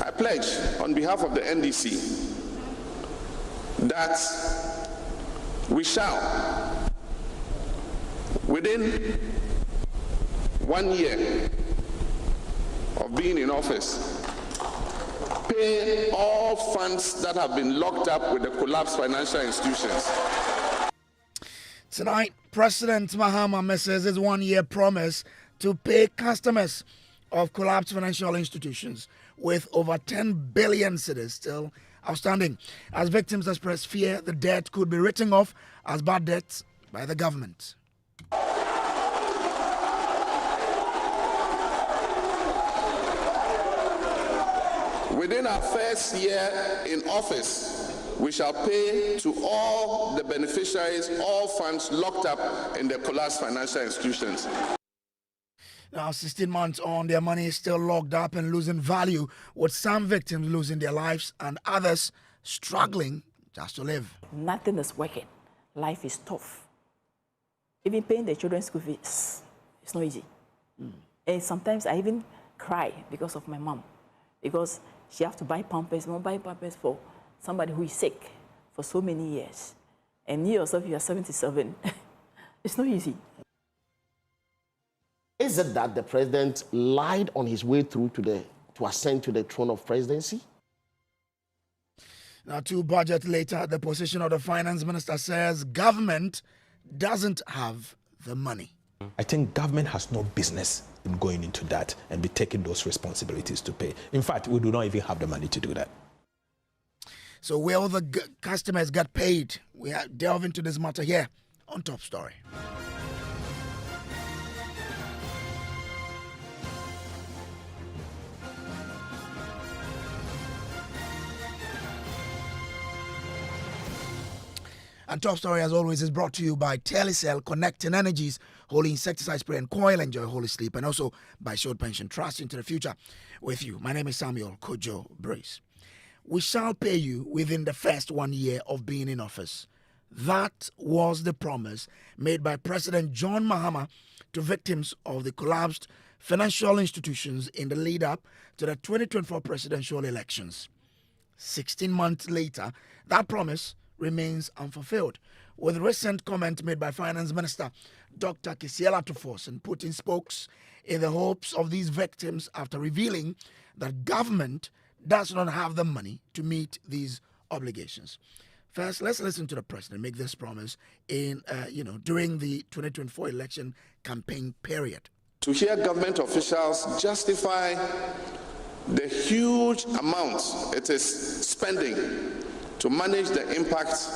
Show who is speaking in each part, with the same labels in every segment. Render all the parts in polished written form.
Speaker 1: I pledge on behalf of the NDC that we shall, within 1 year of being in office, pay all funds that have been locked up with the collapsed financial institutions.
Speaker 2: Tonight, President Mahama misses his 1 year promise to pay customers of collapsed financial institutions with over 10 billion cedis still outstanding, as victims express fear the debt could be written off as bad debts by the government.
Speaker 1: Within our first year in office, we shall pay to all the beneficiaries all funds locked up in the collapsed financial institutions.
Speaker 2: Now, 16 months on, their money is still locked up and losing value, with some victims losing their lives and others struggling just to live.
Speaker 3: Nothing is working. Life is tough. Even paying the children's school fees, it's not easy. And sometimes I even cry because of my mom, because she has to buy pampers, for somebody who is sick for so many years. And you yourself, you are 77. It's not easy.
Speaker 4: Is it that the president lied on his way through to ascend to the throne of presidency?
Speaker 2: Now, 2 budgets later, the position of the finance minister says government doesn't have the money.
Speaker 5: I think government has no business in going into that and be taking those responsibilities to pay. In fact, we do not even have the money to do that.
Speaker 2: So will the customers get paid? We delve into this matter here on Top Story. And Top Story, as always, is brought to you by Telecel, Connecting Energies, Holy Insecticide Spray and Coil, Enjoy Holy Sleep, and also by Short Pension, Trust into the future with you. My name is Samuel Kojo Brace. We shall pay you within the first 1 year of being in office. That was the promise made by President John Mahama to victims of the collapsed financial institutions in the lead-up to the 2024 presidential elections. 16 months later, that promise remains unfulfilled, with recent comment made by Finance Minister Dr. Kisiela Tufos and putting spokes in the hopes of these victims after revealing that government does not have the money to meet these obligations. First, let's listen to the president make this promise in, during the 2024 election campaign period.
Speaker 1: To hear government officials justify the huge amounts it is spending to manage the impact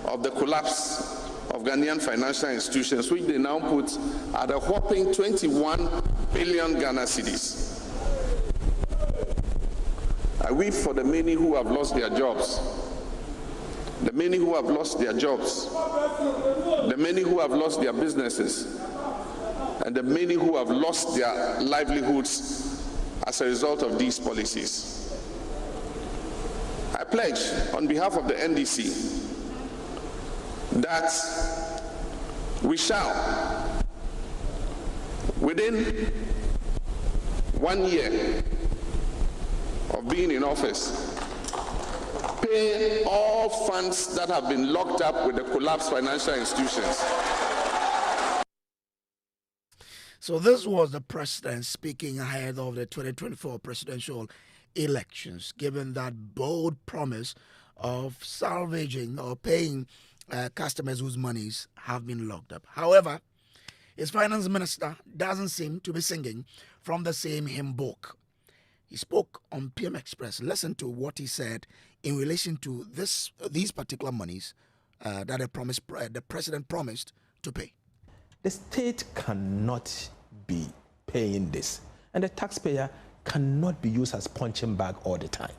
Speaker 1: of the collapse of Ghanaian financial institutions, which they now put at a whopping 21 billion Ghana cedis. I weep for the many who have lost their jobs, the many who have lost their jobs, the many who have lost their businesses, and the many who have lost their livelihoods as a result of these policies. I pledge on behalf of the NDC that we shall, within 1 year of being in office, pay all funds that have been locked up with the collapsed financial institutions.
Speaker 2: So this was the president speaking ahead of the 2024 presidential elections, given that bold promise of salvaging or paying customers whose monies have been locked up. However, his finance minister doesn't seem to be singing from the same hymn book. He spoke on PM Express. Listen to what he said in relation to these particular monies that the president promised to pay.
Speaker 5: The state cannot be paying this, and the taxpayer cannot be used as punching bag all the time.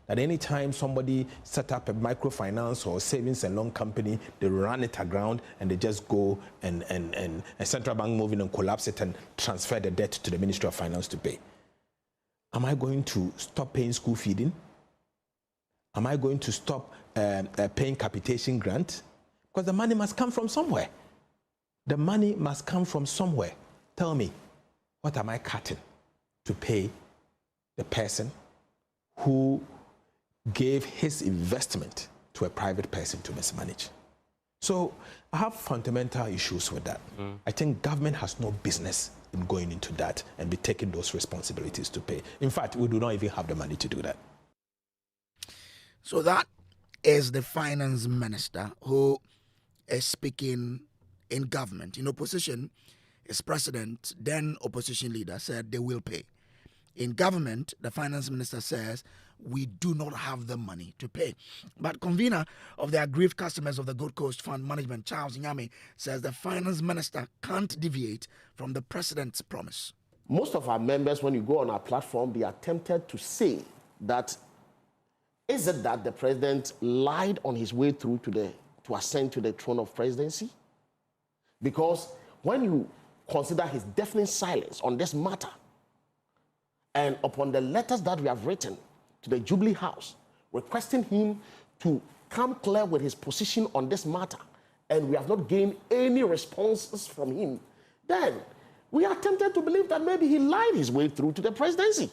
Speaker 5: At any time somebody set up a microfinance or savings and loan company, they run it aground and they just go and a central bank move in and collapse it and transfer the debt to the Ministry of Finance to pay. Am I going to stop paying school feeding? Am I going to stop paying capitation grant? Because the money must come from somewhere. The money must come from somewhere. Tell me, what am I cutting to pay the person who gave his investment to a private person to mismanage. So I have fundamental issues with that. I think government has no business in going into that and be taking those responsibilities to pay. In fact, we do not even have the money to do that.
Speaker 2: So that is the finance minister who is speaking in government. In opposition, his president, then opposition leader, said they will pay. In government, the finance minister says we do not have the money to pay. But convener of the aggrieved customers of the Gold Coast Fund Management, Charles Nyame, says the finance minister can't deviate from the president's promise.
Speaker 4: Most of our members, when you go on our platform, they are tempted to say that, is it that the president lied on his way through to ascend to the throne of presidency? Because when you consider his deafening silence on this matter, and upon the letters that we have written to the Jubilee House, requesting him to come clear with his position on this matter, and we have not gained any responses from him, then we are tempted to believe that maybe he lied his way through to the presidency.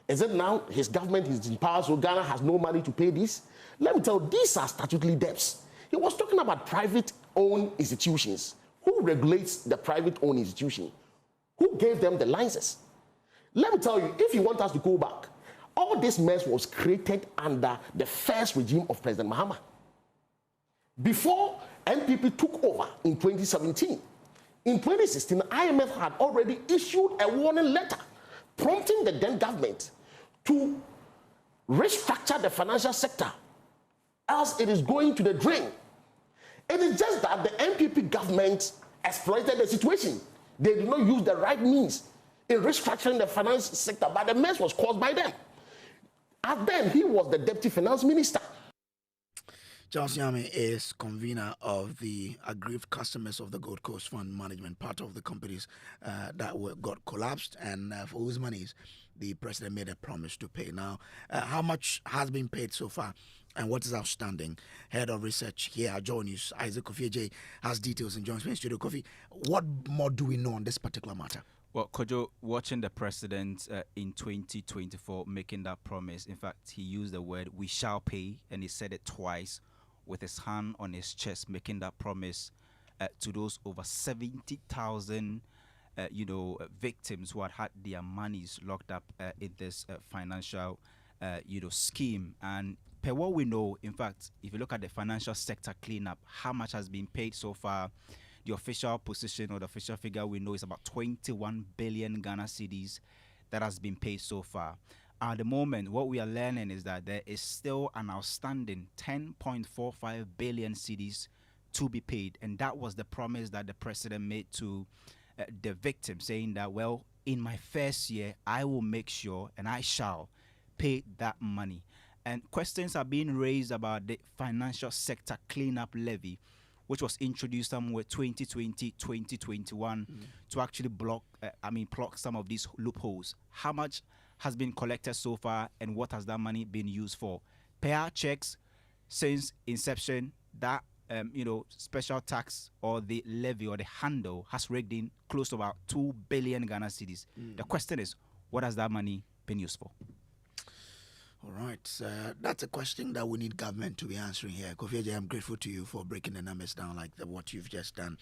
Speaker 4: Is it now his government is in power, so Ghana has no money to pay this? Let me tell you, these are statutory debts. He was talking about private-owned institutions. Who regulates the private-owned institution? Who gave them the licenses? Let me tell you, if you want us to go back, all this mess was created under the first regime of President Mahama. Before NPP took over in 2017, in 2016, IMF had already issued a warning letter prompting the then government to restructure the financial sector, else it is going to the drain. It is just that the NPP government exploited the situation. They did not use the right means in restructuring the finance sector, but the mess was caused by them. And then he was the deputy finance minister.
Speaker 2: Charles Nyame is convener of the aggrieved customers of the Gold Coast Fund Management, part of the companies that got collapsed and for whose monies the president made a promise to pay. Now, how much has been paid so far and what is outstanding? Head of research here at Joy News, Isaac Kofi has details in John's studio. Kofi, what more do we know on this particular matter?
Speaker 6: Well, Kojo, watching the president in 2024 making that promise, in fact, he used the word "we shall pay," and he said it twice with his hand on his chest, making that promise to those over 70,000, victims who had their monies locked up in this financial, scheme. And per what we know, in fact, if you look at the financial sector cleanup, how much has been paid so far? The official position or the official figure we know is about 21 billion Ghana cedis that has been paid so far. At the moment, what we are learning is that there is still an outstanding 10.45 billion cedis to be paid. And that was the promise that the president made to the victim, saying that, well, in my first year, I will make sure and I shall pay that money. And questions are being raised about the financial sector cleanup levy, which was introduced somewhere 2020, 2021 to actually plug some of these loopholes. How much has been collected so far and what has that money been used for? Per our checks, since inception, that special tax or the levy or the handle has raked in close to about 2 billion Ghana cedis. The question is, what has that money been used for?
Speaker 2: All right, that's a question that we need government to be answering here. Kofi Ajay, I'm grateful to you for breaking the numbers down like what you've just done,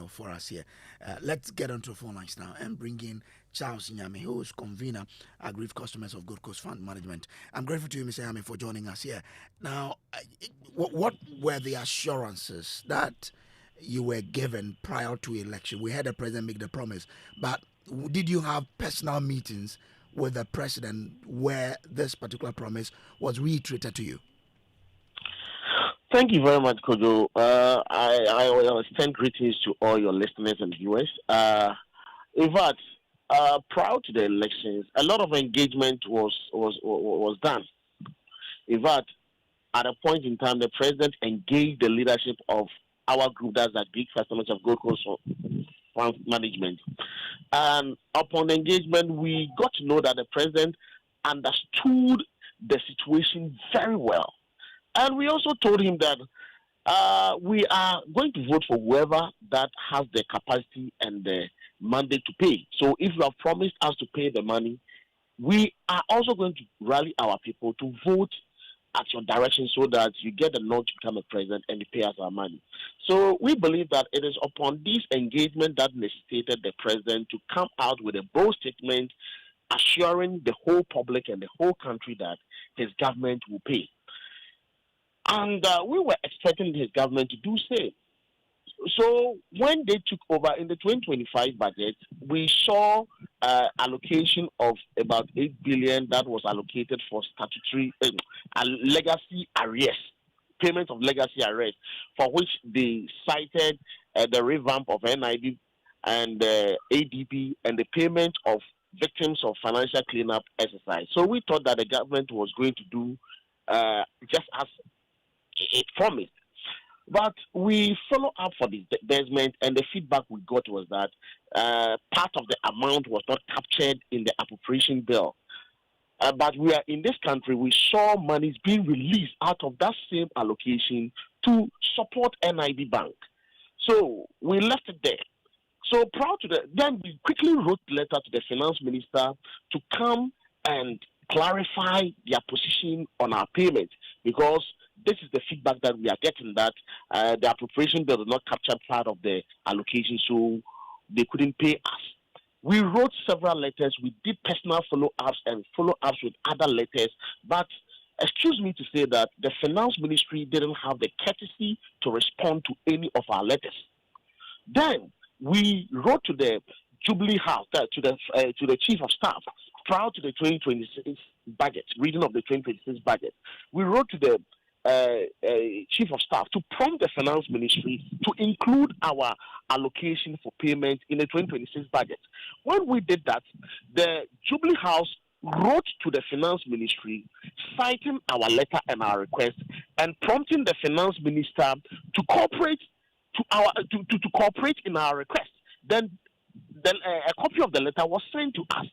Speaker 2: for us here. Let's get onto the phone lines now and bring in Charles Nyame, who is convener, aggrieved customers of Gold Coast Fund Management. I'm grateful to you, Mr. Nyame, for joining us here. Now, what were the assurances that you were given prior to election? We had the president make the promise, but did you have personal meetings with the president where this particular promise was reiterated to you?
Speaker 7: Thank you very much, Kojo. I will extend greetings to all your listeners and viewers. In fact, prior to the elections, a lot of engagement was done. In fact, at a point in time, the president engaged the leadership of our group, that's the big customers of Gold Coast Fund Management. And upon engagement, we got to know that the president understood the situation very well. And we also told him that we are going to vote for whoever that has the capacity and the mandate to pay. So if you have promised us to pay the money, we are also going to rally our people to vote at your direction so that you get the nod to become a president and you pay us our money. So we believe that it is upon this engagement that necessitated the president to come out with a bold statement assuring the whole public and the whole country that his government will pay. And we were expecting his government to do so. So when they took over in the 2025 budget, we saw allocation of about 8 billion that was allocated for statutory legacy arrears, payment of legacy arrears, for which they cited the revamp of NIB and ADP and the payment of victims of financial cleanup exercise. So we thought that the government was going to do just as it promised. But we follow up for the disbursement, and the feedback we got was that part of the amount was not captured in the appropriation bill. But we are in this country, we saw monies being released out of that same allocation to support NIB Bank. So we left it there. So proud to then we quickly wrote a letter to the finance minister to come and clarify their position on our payment, because this is the feedback that we are getting, that the appropriation bill did not capture part of the allocation, so they couldn't pay us. We wrote several letters. We did personal follow-ups and follow-ups with other letters, but excuse me to say that the finance ministry didn't have the courtesy to respond to any of our letters. Then we wrote to the Jubilee House, to the Chief of Staff, prior to the 2026 budget, reading of the 2026 budget. We wrote to the Chief of Staff to prompt the Finance Ministry to include our allocation for payment in the 2026 budget. When we did that, the Jubilee House wrote to the Finance Ministry, citing our letter and our request, and prompting the Finance Minister to cooperate to cooperate in our request. Then a copy of the letter was sent to us.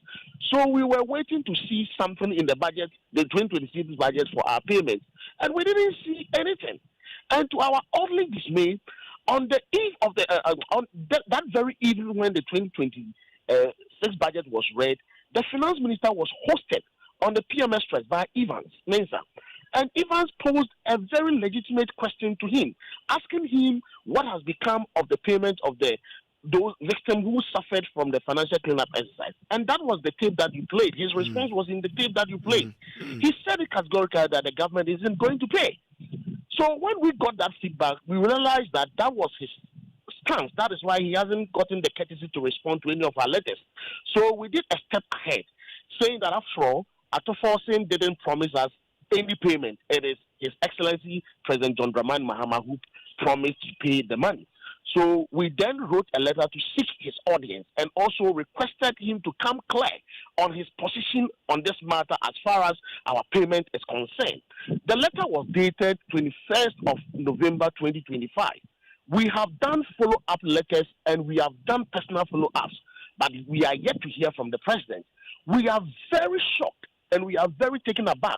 Speaker 7: So we were waiting to see something in the budget, the 2026 budget, for our payments, and we didn't see anything. And to our utterly dismay, on the eve of the that very evening when the 2026 budget was read, the finance minister was hosted on the PMS Trust by Evans Mensah. And Evans posed a very legitimate question to him, asking him what has become of the payment of those victims who suffered from the financial cleanup exercise. And that was the tape that you played. His response was in the tape that you played. He said it categorically that the government isn't going to pay. So when we got that feedback, we realized that that was his stance. That is why he hasn't gotten the courtesy to respond to any of our letters. So we did a step ahead, saying that after all, Atofosing didn't promise us any payment. It is His Excellency President John Dramani Mahama who promised to pay the money. So we then wrote a letter to seek his audience and also requested him to come clear on his position on this matter as far as our payment is concerned. The letter was dated 21st of November 2025. We have done follow-up letters and we have done personal follow-ups, but we are yet to hear from the president. We are very shocked and we are very taken aback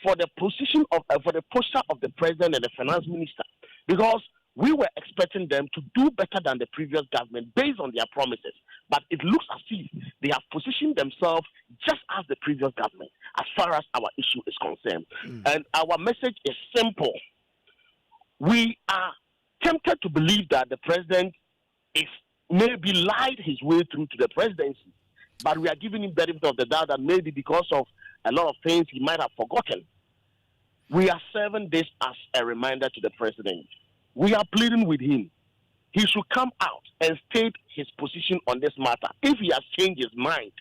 Speaker 7: for the position of for the posture of the president and the finance minister, because we were expecting them to do better than the previous government based on their promises. But it looks as if they have positioned themselves just as the previous government as far as our issue is concerned. And our message is simple. We are tempted to believe that the president is maybe lied his way through to the presidency, but we are giving him benefit of the doubt that maybe because of a lot of things he might have forgotten. We are serving this as a reminder to the president. We are pleading with him. He should come out and state his position on this matter. If he has changed his mind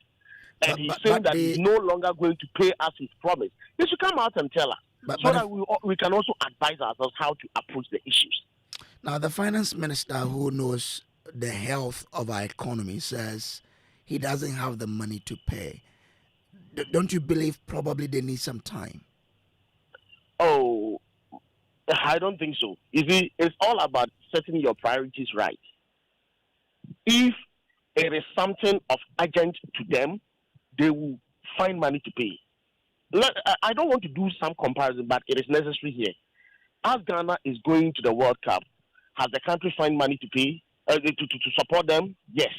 Speaker 7: and he's saying that he's no longer going to pay us his promise, he should come out and tell us so that we can also advise ourselves how to approach the issues.
Speaker 2: Now, the finance minister who knows the health of our economy says he doesn't have the money to pay. Don't you believe probably they need some time?
Speaker 7: Oh, I don't think so. You see, it's all about setting your priorities right. If it is something of urgent to them, they will find money to pay. I don't want to do some comparison, but it is necessary here. As Ghana is going to the World Cup, has the country find money to pay, to support them? Yes.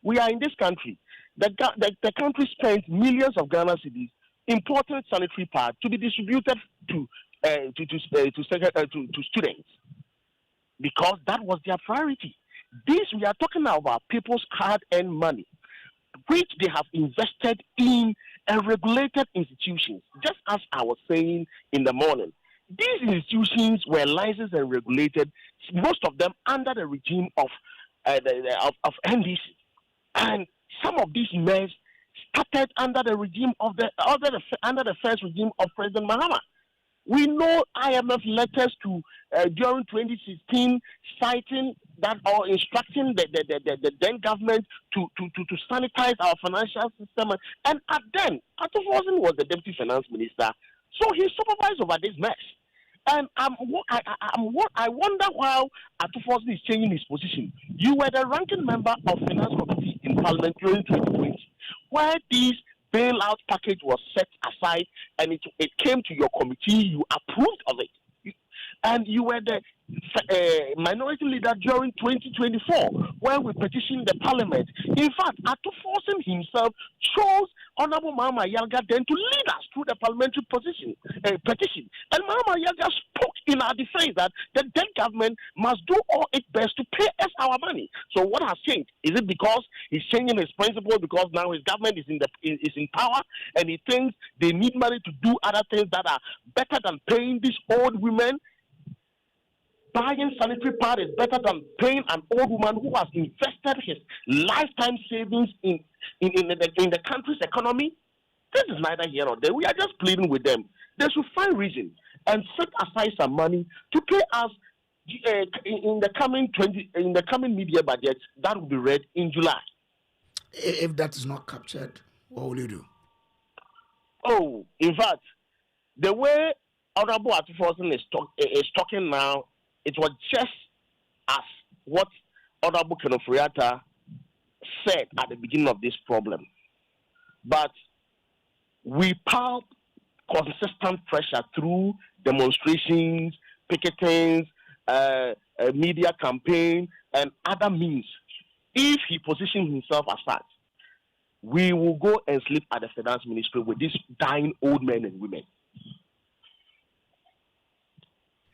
Speaker 7: We are in this country. the country spent millions of Ghana cedis importing sanitary pads to be distributed to students because that was their priority. This, we are talking about people's hard-earned money, which they have invested in regulated institutions. Just as I was saying in the morning, these institutions were licensed and regulated, most of them under the regime of NDC, and some of these measures started under the regime of under the first regime of President Mahama. We know IMF letters to during 2016 citing that or instructing the then government to sanitize our financial system, and at then Atufosson was the deputy finance minister, so he supervised over this mess. And I wonder why Atufosson is changing his position. You were the ranking member of Finance Committee in Parliamentary in 2020, where this bailout package was set aside and it came to your committee, you approved of it. And you were the minority leader during 2024 when we petitioned the parliament. In fact, Atufosson himself chose Honorable Mahama then to lead us through the parliamentary petition. And Mahama spoke in our defense that the then government must do all its best to pay us our money. So what has changed? Is it because he's changing his principle because now his government is in power and he thinks they need money to do other things that are better than paying these old women? Buying sanitary pad is better than paying an old woman who has invested his lifetime savings in the country's economy. This is neither here nor there. We are just pleading with them. They should find reason and set aside some money to pay us in the coming media budget that will be read in July.
Speaker 2: If that is not captured, what will you do?
Speaker 7: Oh, in fact, the way Honorable Atufosson is talking now, it was just as what Honorable Kenneth said at the beginning of this problem. But we piled consistent pressure through demonstrations, picketings, media campaign, and other means. If he positions himself as such, we will go and sleep at the finance ministry with these dying old men and women.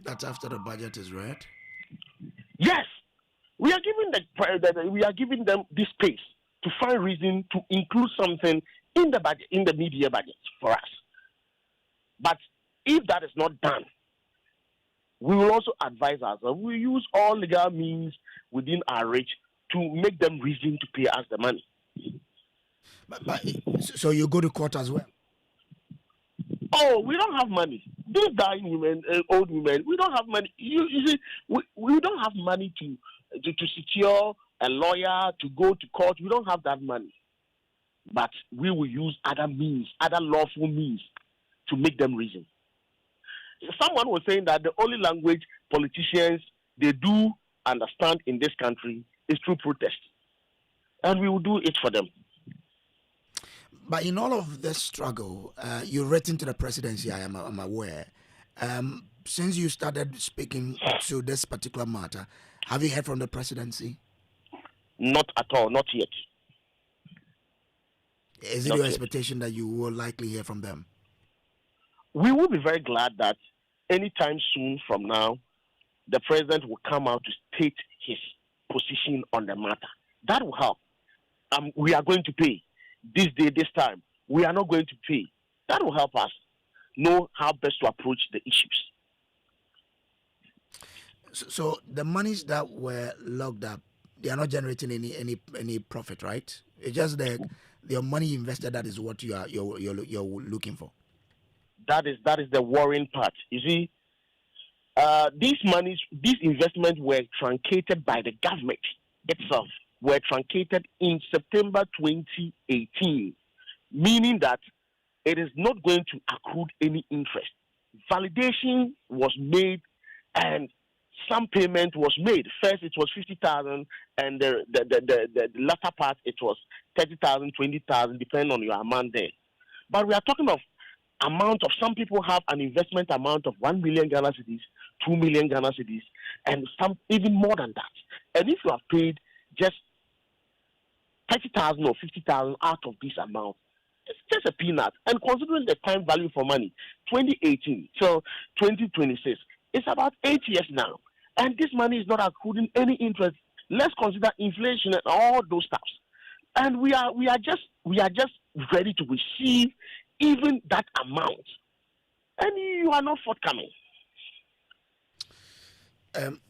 Speaker 2: That's after the budget is read?
Speaker 7: Yes. We are giving them this space to find reason to include something in the budget, in the media budget for us. But if that is not done, we will also advise ourselves. We use all legal means within our reach to make them reason to pay us the money.
Speaker 2: So you go to court as well?
Speaker 7: Oh, we don't have money. These dying women, old women, we don't have money. You see, we don't have money to secure a lawyer, to go to court. We don't have that money. But we will use other means, other lawful means to make them reason. Someone was saying that the only language politicians, they do understand in this country is through protest. And we will do it for them.
Speaker 2: But in all of this struggle, you've written to the presidency, I'm aware. Since you started speaking to this particular matter, have you heard from the presidency?
Speaker 7: Not at all, not yet.
Speaker 2: Is it your expectation that you will likely hear from them?
Speaker 7: We will be very glad that anytime soon from now, the president will come out to state his position on the matter. That will help. We are going to pay. This day, this time, we are not going to pay. That will help us know how best to approach the issues.
Speaker 2: So the monies that were locked up, they are not generating any profit, right? It's just the money invested that is what you're looking for.
Speaker 7: That is the worrying part. You see, these investments were truncated by the government itself. Were truncated in September 2018, meaning that it is not going to accrue any interest. Validation was made and some payment was made. First, it was 50,000, and the latter part, it was 30,000, 20,000, depending on your amount there. But we are talking of amount of, some people have an investment amount of 1 million Ghana cedis, 2 million Ghana cedis, and some even more than that. And if you have paid just 30,000 or 50,000 out of this amount, it's just a peanut. And considering the time value for money, 2018 till 2026, it's about 8 years now. And this money is not accruing any interest. Let's consider inflation and all those stuff. And we are just ready to receive even that amount. And you are not forthcoming.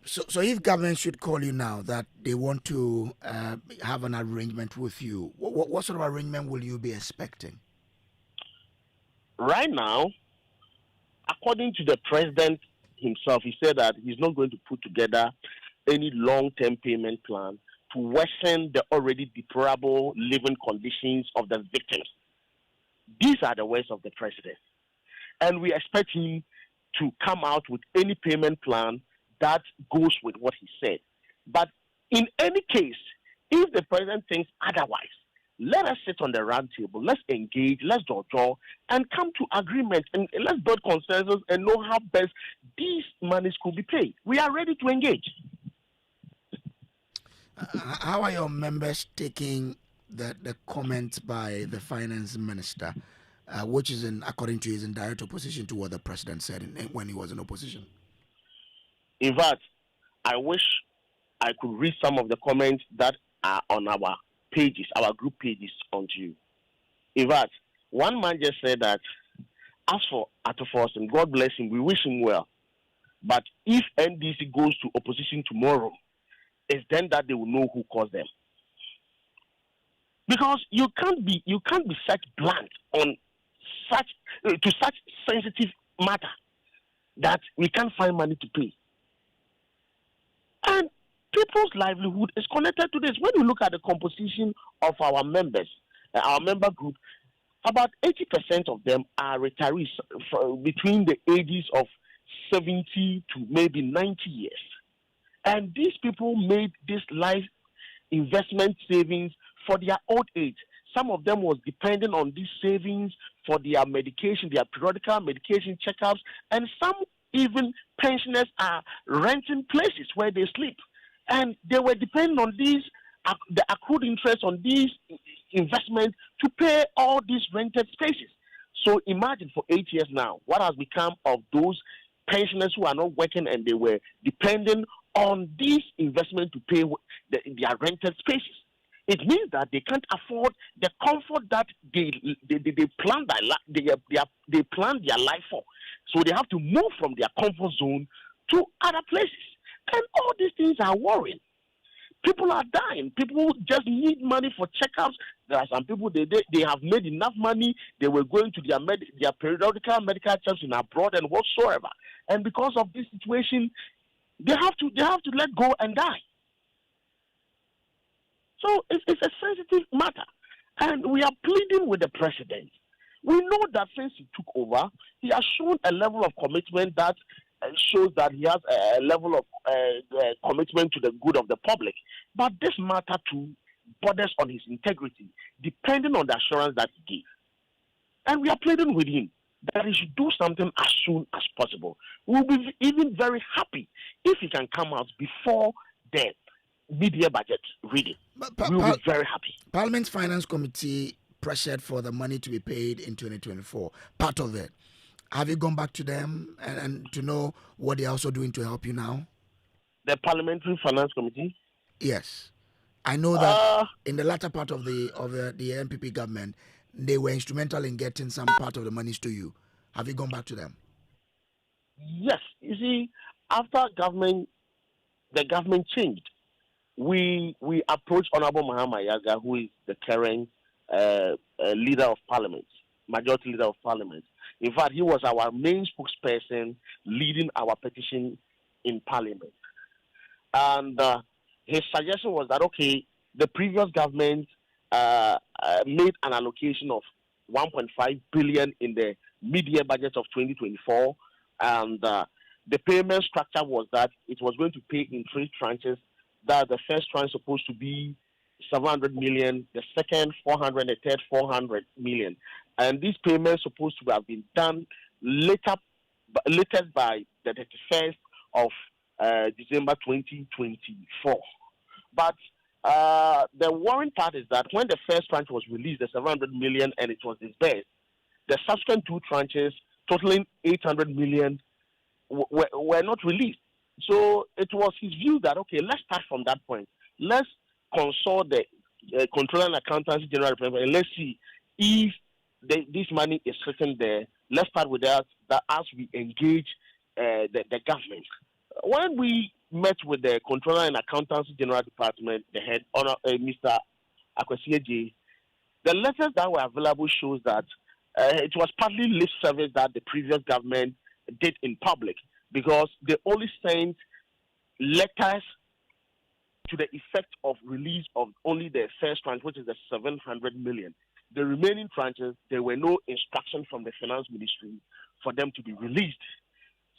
Speaker 2: So if government should call you now that they want to have an arrangement with you, what sort of arrangement will you be expecting?
Speaker 7: Right now, according to the president himself, he said that he's not going to put together any long-term payment plan to worsen the already deplorable living conditions of the victims. These are the words of the president. And we expect him to come out with any payment plan that goes with what he said. But in any case, if the president thinks otherwise, let us sit on the round table, let's engage, let's draw, and come to agreement, and let's build consensus and know how best these monies could be paid. We are ready to engage.
Speaker 2: How are your members taking the comments by the finance minister, which is, according to you, is in direct opposition to what the president said when he was in opposition?
Speaker 7: In fact, I wish I could read some of the comments that are on our pages, our group pages onto you. In fact, one man just said that, as for Atofos, and God bless him, we wish him well. But if NDC goes to opposition tomorrow, it's then that they will know who caused them. Because you can't be such blunt on such sensitive matter that we can't find money to pay. And people's livelihood is connected to this. When you look at the composition of our members, our member group, about 80% of them are retirees between the ages of 70 to maybe 90 years. And these people made this life investment savings for their old age. Some of them was dependent on these savings for their medication, their periodical medication checkups, and some even pensioners are renting places where they sleep. And they were dependent on these, the accrued interest on these investments to pay all these rented spaces. So imagine for 8 years now, what has become of those pensioners who are not working and they were dependent on these investments to pay their rented spaces. It means that they can't afford the comfort that they plan they plan their life for. So they have to move from their comfort zone to other places. And all these things are worrying. People are dying. People just need money for checkups. There are some people, they have made enough money. They were going to their periodical medical checkups in abroad and whatsoever. And because of this situation, they have to let go and die. So it's a sensitive matter. And we are pleading with the president. We know that since he took over, he has shown a level of commitment that shows that he has a level of commitment to the good of the public. But this matter too borders on his integrity, depending on the assurance that he gave. And we are pleading with him that he should do something as soon as possible. We'll be even very happy if he can come out before the mid-year budget reading. We'll be very happy.
Speaker 2: Parliament's Finance Committee pressured for the money to be paid in 2024. Part of it. Have you gone back to them and to know what they're also doing to help you now?
Speaker 7: The Parliamentary Finance Committee?
Speaker 2: Yes. I know that in the latter part of the NPP government, they were instrumental in getting some part of the monies to you. Have you gone back to them?
Speaker 7: Yes. You see, after the government changed, we approached Honorable Mahama, who is the current leader of Parliament, majority leader of Parliament. In fact, he was our main spokesperson leading our petition in Parliament. And his suggestion was that, okay, the previous government made an allocation of 1.5 billion in the mid-year budget of 2024. And the payment structure was that it was going to pay in 3 tranches. That the first tranche supposed to be 700 million, the second 400, the third 400 million. And these payments supposed to have been done latest by the 31st of December 2024. But the worrying part is that when the first tranche was released, the 700 million, and it was disbursed, the subsequent two tranches totaling 800 million were not released. So it was his view that, okay, let's start from that point. Let's consult the Controller and Accountancy General and let's see if this money is sitting there. Let's start with that as we engage the government. When we met with the Controller and Accountancy General Department, the head, Mr. Akwesieje, the letters that were available shows that it was partly lip service that the previous government did in public, because they only sent letters to the effect of release of only the first tranche, which is the 700 million. The remaining tranches, there were no instructions from the Finance Ministry for them to be released.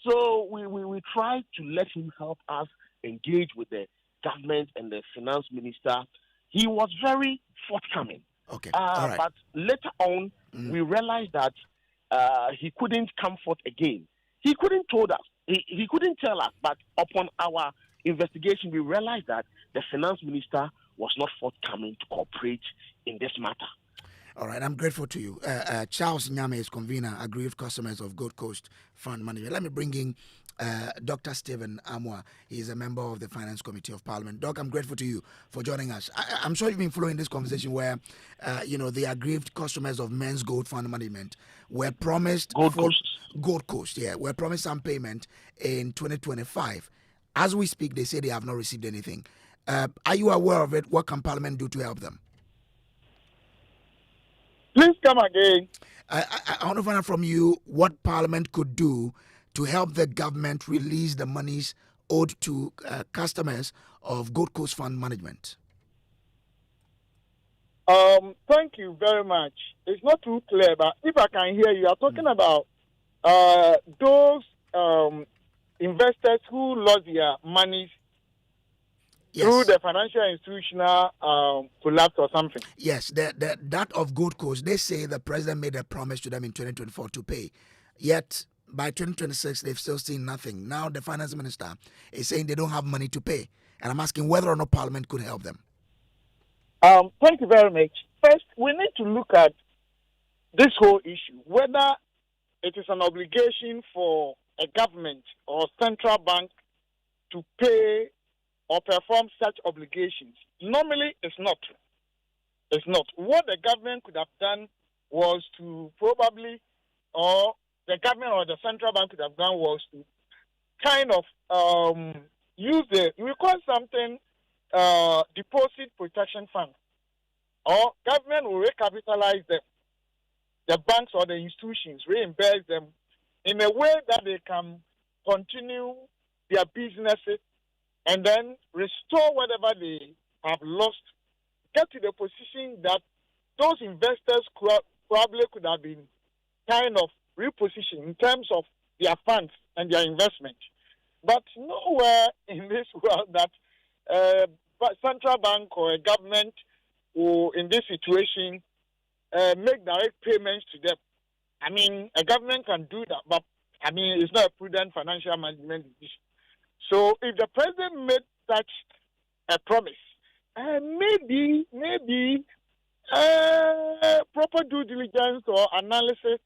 Speaker 7: So we tried to let him help us engage with the government and the Finance Minister. He was very forthcoming.
Speaker 2: Okay. All right.
Speaker 7: But later on, we realized that he couldn't come forth again. He couldn't told us. He couldn't tell us. But upon our investigation, we realized that the Finance Minister was not forthcoming to cooperate in this matter.
Speaker 2: All right, I'm grateful to you. Charles Nyame is convener, aggrieved customers of Gold Coast Fund Management. Let me bring in Dr. Stephen Amwa. He is a member of the Finance Committee of Parliament. Doc, I'm grateful to you for joining us. I'm sure you've been following this conversation where, the aggrieved customers of Men's Gold Fund Management were promised Gold Coast, were promised some payment in 2025. As we speak, they say they have not received anything. Are you aware of it? What can Parliament do to help them?
Speaker 8: Please come again.
Speaker 2: I want to find out from you what Parliament could do to help the government release the monies owed to customers of Gold Coast Fund Management.
Speaker 8: Thank you very much. It's not too clear, but if I can hear you are talking about those investors who lost their monies through the financial institutional collapse or something.
Speaker 2: Yes, that of Gold Coast, they say the president made a promise to them in 2024 to pay. Yet, by 2026, they've still seen nothing. Now, the finance minister is saying they don't have money to pay. And I'm asking whether or not Parliament could help them.
Speaker 8: Thank you very much. First, we need to look at this whole issue, whether it is an obligation for a government or central bank to pay or perform such obligations. Normally, it's not. It's not. What the government could have done was to probably, or the government or the central bank could have done was to kind of use we call something deposit protection fund. Or government will recapitalize them, the banks or the institutions, reimburse them in a way that they can continue their businesses and then restore whatever they have lost, get to the position that those investors probably could have been kind of repositioned in terms of their funds and their investment. But nowhere in this world that central bank or a government will, in this situation, make direct payments to them. I mean, a government can do that, but I mean, it's not a prudent financial management decision. So if the president made such a promise, maybe proper due diligence or analysis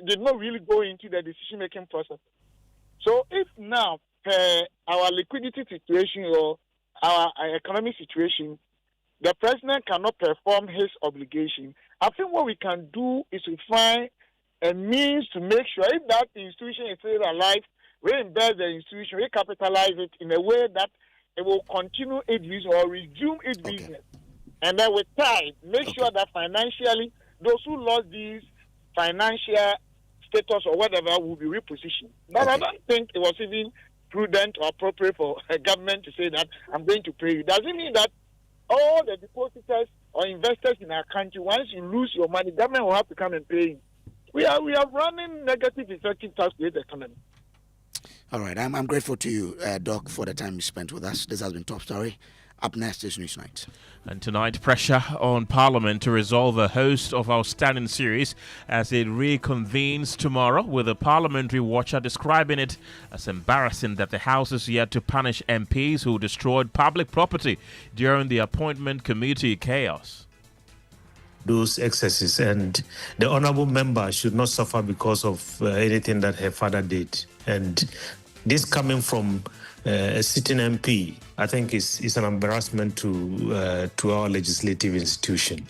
Speaker 8: did not really go into the decision-making process. So if now our liquidity situation or our economic situation, the president cannot perform his obligation, I think what we can do is to find a means to make sure if that institution is still alive, reimburse the institution, recapitalize it in a way that it will continue its business or resume its business. And then with time, make sure that financially, those who lost these financial status or whatever will be repositioned. But I don't think it was even prudent or appropriate for a government to say that I'm going to pay you. Does it mean that all the depositors or investors in our country, once you lose your money, government will have to come and pay you? We are running negative effective tax rate economy.
Speaker 2: All right, I'm grateful to you, Doc, for the time you spent with us. This has been Top Story. Up next is Newsnight.
Speaker 9: And tonight, pressure on Parliament to resolve a host of outstanding series as it reconvenes tomorrow, with a parliamentary watcher describing it as embarrassing that the House is yet to punish MPs who destroyed public property during the appointment committee chaos.
Speaker 10: Those excesses, and the honorable member should not suffer because of anything that her father did. And this coming from a sitting MP, I think is an embarrassment to our legislative institution.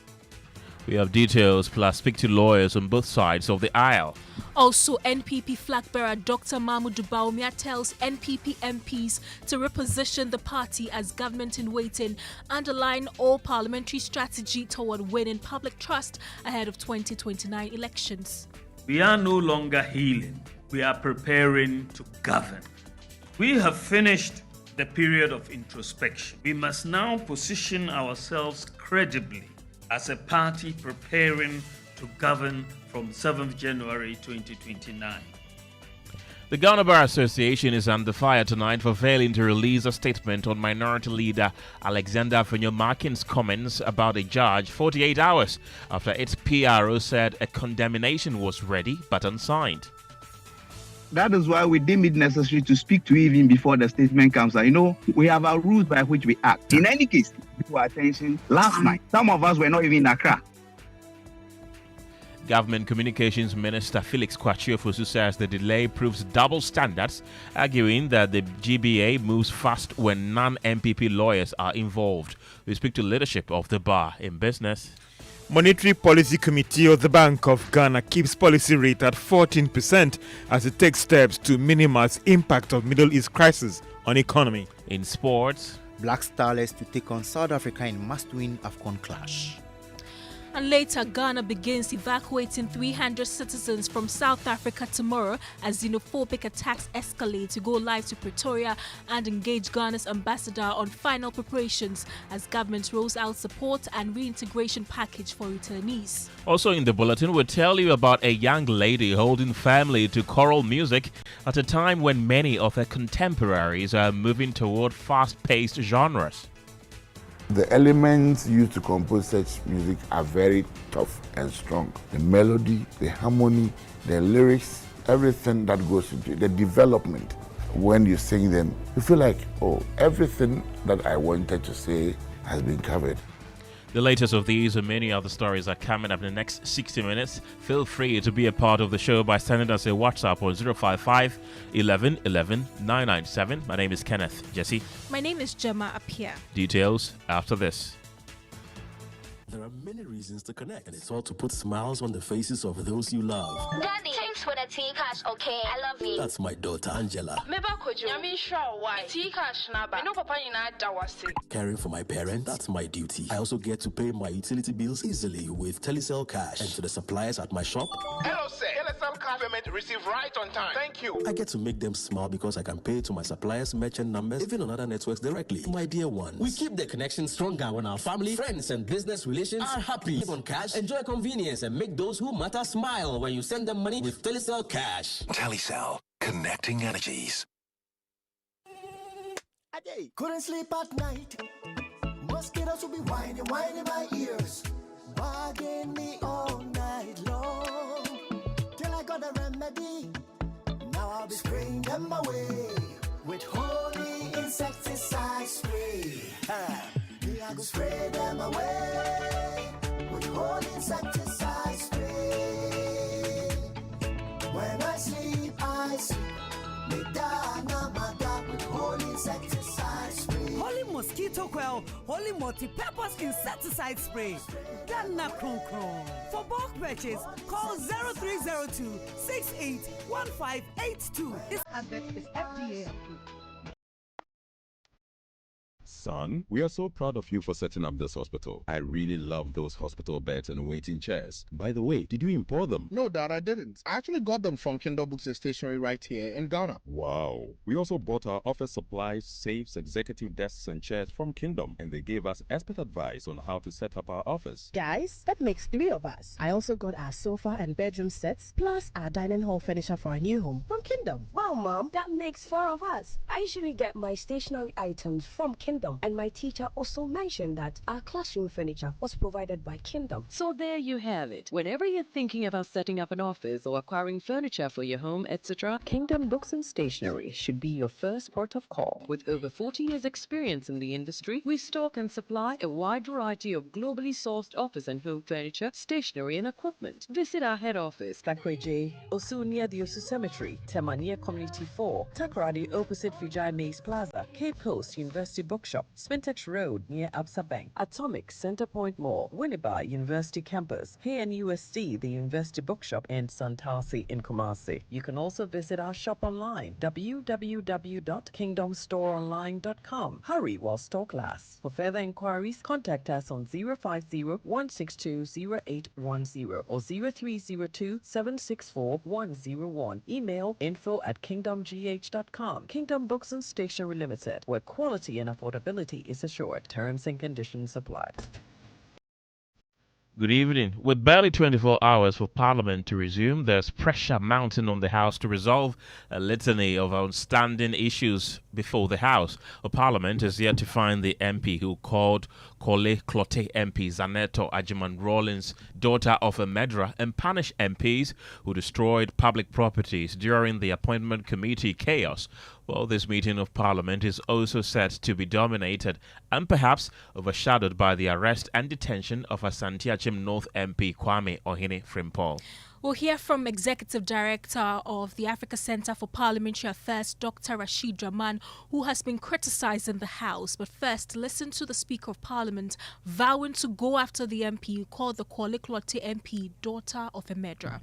Speaker 9: We have details, plus speak to lawyers on both sides of the aisle.
Speaker 11: Also, NPP flag bearer Dr. Mahmoud Baumia tells NPP MPs to reposition the party as government in waiting, underline all parliamentary strategy toward winning public trust ahead of 2029 elections.
Speaker 12: We are no longer healing. We are preparing to govern. We have finished the period of introspection. We must now position ourselves credibly as a party preparing to govern from 7th January 2029.
Speaker 9: The Ghana Bar Association is under fire tonight for failing to release a statement on Minority Leader Alexander Afenyo-Markin's comments about a judge 48 hours after its PRO said a condemnation was ready but unsigned.
Speaker 13: That is why we deem it necessary to speak to you even before the statement comes out. You know, we have our rules by which we act. In any case, to our attention, last night, some of us were not even in Accra.
Speaker 9: Government Communications Minister Felix Kwachiofosu says the delay proves double standards, arguing that the GBA moves fast when non-MPP lawyers are involved. We speak to leadership of the bar in business.
Speaker 14: Monetary Policy Committee of the Bank of Ghana keeps policy rate at 14% as it takes steps to minimize impact of Middle East crisis on economy.
Speaker 9: In sports,
Speaker 15: Black Starlets to take on South Africa in must-win AFCON clash.
Speaker 11: And later, Ghana begins evacuating 300 citizens from South Africa tomorrow as xenophobic attacks escalate, to go live to Pretoria and engage Ghana's ambassador on final preparations as government rolls out support and reintegration package for returnees.
Speaker 9: Also in the bulletin, we'll tell you about a young lady holding family to choral music at a time when many of her contemporaries are moving toward fast-paced genres.
Speaker 16: The elements used to compose such music are very tough and strong. The melody, the harmony, the lyrics, everything that goes into it, the development. When you sing them, you feel like, oh, everything that I wanted to say has been covered.
Speaker 9: The latest of these and many other stories are coming up in the next 60 minutes. Feel free to be a part of the show by sending us a WhatsApp on 055 11 11 997. My name is Kenneth. Gyasi.
Speaker 11: My name is Gemma Appiah.
Speaker 9: Details after this.
Speaker 17: There are many reasons to connect, and it's all to put smiles on the faces of those you love.
Speaker 18: Daddy, thanks for the tea cash, okay? I love you.
Speaker 17: That's my daughter, Angela. Caring for my parents, that's my duty. I also get to pay my utility bills easily with Telecel Cash. And to the suppliers at my shop,
Speaker 19: hello, sir. Telecel Cash payment received right on time. Thank you.
Speaker 17: I get to make them smile because I can pay to my suppliers' merchant numbers, even on other networks directly. My dear ones,
Speaker 20: we keep the connection stronger when our family, friends, and business relations are happy. Live on cash, enjoy convenience, and make those who matter smile when you send them money with Telecel Cash.
Speaker 21: Telecel, connecting energies.
Speaker 22: Couldn't sleep at night. Mosquitoes will be whining my ears, bugging me all night long. Till I got a remedy. Now I'll be spraying them away with holy insecticide spray. I go spray them away with holy insecticide spray. When I sleep, me dana mada with holy insecticide spray.
Speaker 23: Holy mosquito coil, holy multi-purpose insecticide spray. Ghana Kron Kron. For bulk purchase, call 0302 681582. This advert is FDA approved.
Speaker 24: Son, we are so proud of you for setting up this hospital. I really love those hospital beds and waiting chairs. By the way, did you import them?
Speaker 25: No, Dad, I didn't. I actually got them from Kindle Books and Stationery right here in Ghana.
Speaker 24: Wow. We also bought our office supplies, safes, executive desks, and chairs from Kingdom, and they gave us expert advice on how to set up our office.
Speaker 26: Guys, that makes 3 of us. I also got our sofa and bedroom sets, plus our dining hall furniture for our new home from Kingdom.
Speaker 27: Wow, Mom, that makes 4 of us. I usually get my stationery items from Kingdom.
Speaker 26: Kingdom. And my teacher also mentioned that our classroom furniture was provided by Kingdom.
Speaker 1: So there you have it. Whenever you're thinking about setting up an office or acquiring furniture for your home, etc., Kingdom Books and Stationery should be your first port of call. With over 40 years experience in the industry, we stock and supply a wide variety of globally sourced office and home furniture, stationery and equipment. Visit our head office, Takweje, Osu near the Osu Cemetery, Temania Community 4, Takoradi opposite Vijay Mays Plaza, Cape Coast University Bookshop, Spintex Road near Absa Bank, Atomic Centerpoint Mall, Winneba University Campus, KNUST, the University Bookshop, and Santasi in Kumasi. You can also visit our shop online, www.kingdomstoreonline.com. Hurry while stock lasts. For further inquiries, contact us on 050-162-0810 or 0302-764-101. Email info@kingdomgh.com. Kingdom Books and Stationery Limited, where quality and affordability is assured. Terms and conditions apply.
Speaker 9: Good evening. With barely 24 hours for Parliament to resume, there's pressure mounting on the House to resolve a litany of outstanding issues before the House. Parliament is yet to find the MP who called Kole Klote MP Zaneto Ajiman Rawlings, daughter of a Medra, and punish MPs who destroyed public properties during the appointment committee chaos. Well, this meeting of Parliament is also set to be dominated and perhaps overshadowed by the arrest and detention of Asante Achim North MP Kwame Ohene Frimpong.
Speaker 11: We'll hear from Executive Director of the Africa Center for Parliamentary Affairs, Dr. Rashid Rahman, who has been criticizing the House. But first, listen to the Speaker of Parliament vowing to go after the MP who called the Kole Klote MP daughter of a Medra.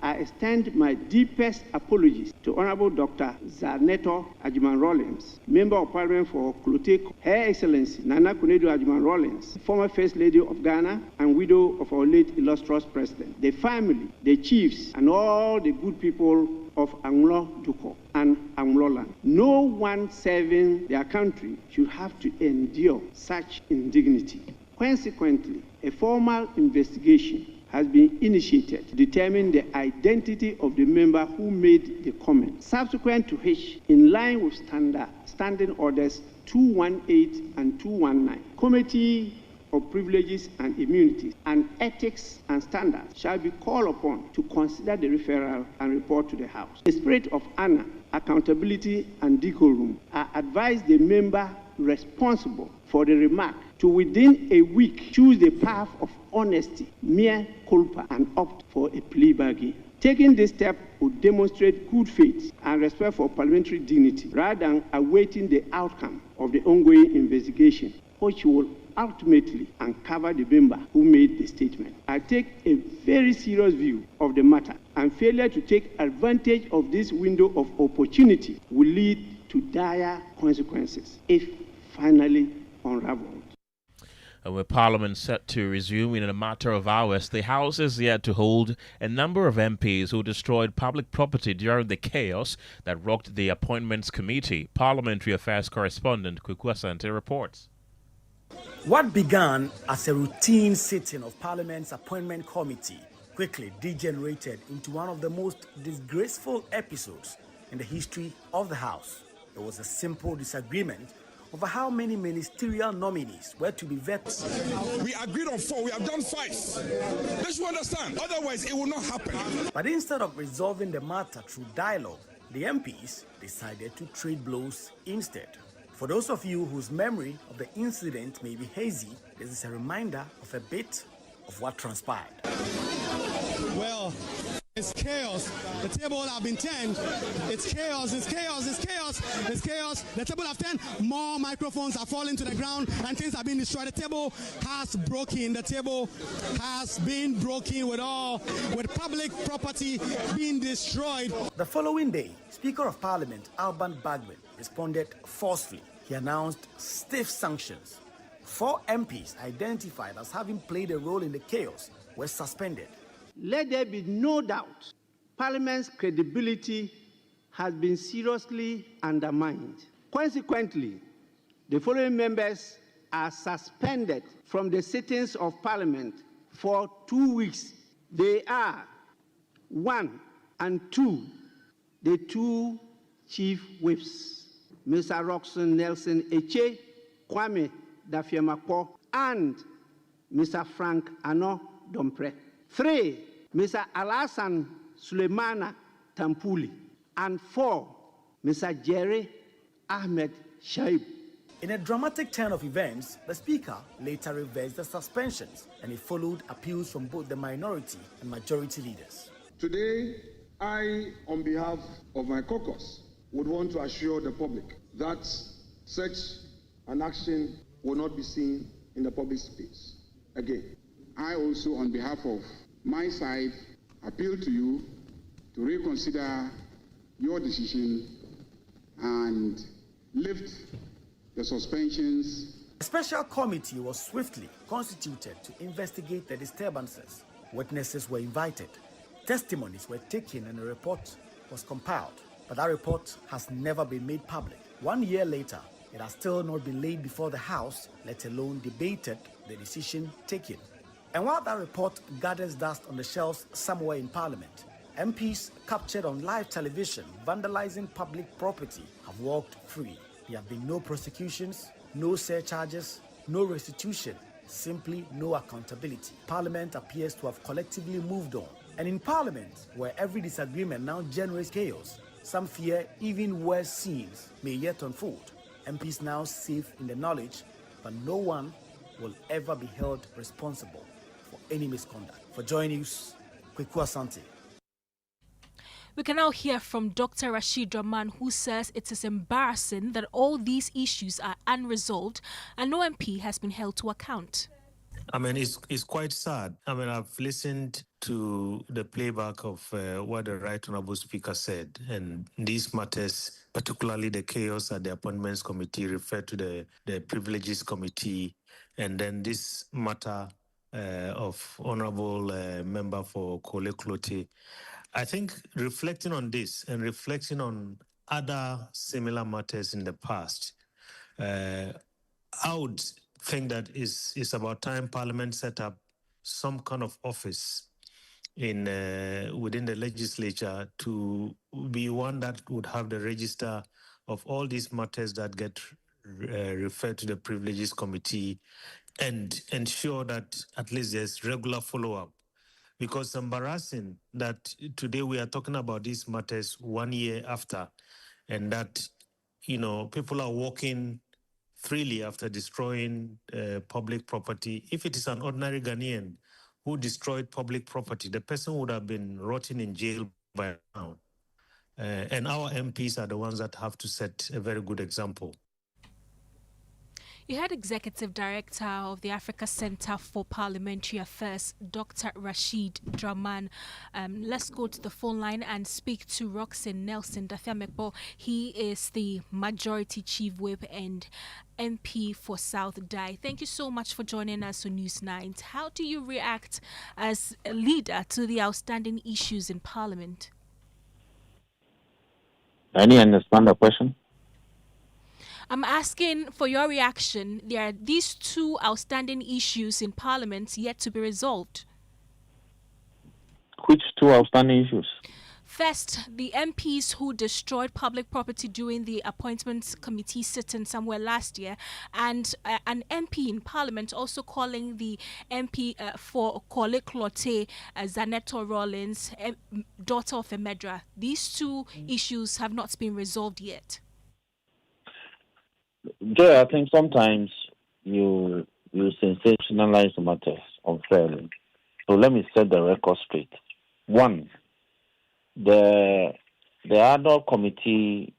Speaker 3: I extend my deepest apologies to Honorable Dr. Zaneto Ajiman Rawlings, Member of Parliament for Klote, Her Excellency Nana Kunedu Ajiman Rawlings, former First Lady of Ghana and widow of our late illustrious President, the family, the chiefs, and all the good people of Anglo Duko and Angloland. No one serving their country should have to endure such indignity. Consequently, a formal investigation has been initiated to determine the identity of the member who made the comment. Subsequent to which, in line with standing orders 218 and 219, Committee of Privileges and Immunities and Ethics and Standards shall be called upon to consider the referral and report to the House. The spirit of honor, accountability, and decorum, I advise the member responsible for the remark to within a week choose the path of honesty, mere culpa, and opt for a plea bargain. Taking this step would demonstrate good faith and respect for parliamentary dignity rather than awaiting the outcome of the ongoing investigation, which will ultimately uncover the member who made the statement. I take a very serious view of the matter, and failure to take advantage of this window of opportunity will lead to dire consequences if finally unraveled.
Speaker 9: And with Parliament set to resume in a matter of hours, the House is yet to hold a number of MPs who destroyed public property during the chaos that rocked the Appointments Committee. Parliamentary Affairs correspondent Kweku Asante reports.
Speaker 4: What began as a routine sitting of Parliament's Appointment Committee quickly degenerated into one of the most disgraceful episodes in the history of the House. There was a simple disagreement over how many ministerial nominees were to be vetted.
Speaker 5: We agreed on 4, we have done 5. Let's you understand, otherwise it will not happen.
Speaker 4: But instead of resolving the matter through dialogue, the MPs decided to trade blows instead. For those of you whose memory of the incident may be hazy, this is a reminder of a bit of what transpired.
Speaker 6: Well, it's chaos. The table have been turned. It's chaos, it's chaos, it's chaos, it's chaos. The table have turned. More microphones are falling to the ground and things have been destroyed. The table has broken. The table has been broken with public property being destroyed.
Speaker 4: The following day, Speaker of Parliament Alban Bagwin responded forcefully. He announced stiff sanctions. 4 MPs identified as having played a role in the chaos were suspended.
Speaker 3: Let there be no doubt, Parliament's credibility has been seriously undermined. Consequently, the following members are suspended from the sittings of Parliament for 2 weeks. They are 1 and 2, the 2 chief whips, Mr. Roxon Nelson Eche, Kwame Dafiamakpo, and Mr. Frank Ano Dompre. 3, Mr. Alasan Suleimana Tampuli. And 4, Mr. Jerry Ahmed Shaib.
Speaker 4: In a dramatic turn of events, the Speaker later reversed the suspensions, and it followed appeals from both the minority and majority leaders.
Speaker 2: Today, I, on behalf of my caucus, would want to assure the public that such an action will not be seen in the public space again.
Speaker 7: I also, on behalf of my side, appeal to you to reconsider your decision and lift the suspensions.
Speaker 4: A special committee was swiftly constituted to investigate the disturbances. Witnesses were invited, testimonies were taken, and a report was compiled. But that report has never been made public. 1 year later, it has still not been laid before the House, let alone debated the decision taken. And while that report gathers dust on the shelves somewhere in Parliament, MPs captured on live television vandalizing public property have walked free. There have been no prosecutions, no surcharges, no restitution, simply no accountability. Parliament appears to have collectively moved on. And in Parliament, where every disagreement now generates chaos, some fear even worse scenes may yet unfold. MPs now safe in the knowledge that no one will ever be held responsible for any misconduct. For Joy News, Kweku Asante.
Speaker 11: We can now hear from Dr. Rashid Draman, who says it is embarrassing that all these issues are unresolved and no MP has been held to account.
Speaker 8: I mean, it's quite sad. I mean, I've listened to the playback of what the Right Honourable Speaker said, and these matters, particularly the chaos at the Appointments Committee, referred to the Privileges Committee, and then this matter of Honourable Member for Kole Klote. I think reflecting on this and reflecting on other similar matters in the past, I would think that it's about time Parliament set up some kind of office in within the legislature to be one that would have the register of all these matters that get referred to the Privileges Committee and ensure that at least there's regular follow-up. Because it's embarrassing that today we are talking about these matters 1 year after, and that, people are walking freely after destroying public property. If it is an ordinary Ghanaian who destroyed public property, the person would have been rotting in jail by now. And our MPs are the ones that have to set a very good example.
Speaker 11: You heard Executive Director of the Africa Center for Parliamentary Affairs, Dr. Rashid Draman. Let's go to the phone line and speak to Roxanne Nelson Dafiamekpo. He is the Majority Chief Whip and MP for South Dai. Thank you so much for joining us on News 9. How do you react as a leader to the outstanding issues in Parliament?
Speaker 10: I didn't understand the question.
Speaker 11: I'm asking for your reaction. There are these two outstanding issues in Parliament yet to be resolved.
Speaker 10: Which two outstanding issues?
Speaker 11: First, the MPs who destroyed public property during the Appointments Committee sitting somewhere last year, and an MP in Parliament also calling the MP for Kole Klote, Zaneto Rollins, daughter of Emedra. These two issues have not been resolved yet.
Speaker 10: Joy, I think sometimes you sensationalize matters unfairly. So let me set the record straight. One, the adult committee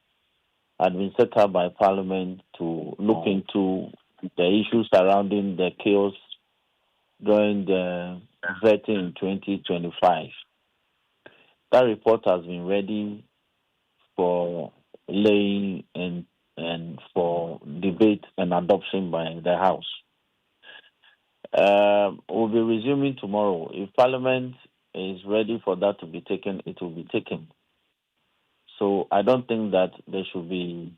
Speaker 10: had been set up by Parliament to look into the issues surrounding the chaos during the vetting in 2025. That report has been ready for laying and for debate and adoption by the House. We'll be resuming tomorrow. If Parliament is ready for that to be taken, it will be taken. So I don't think that there should be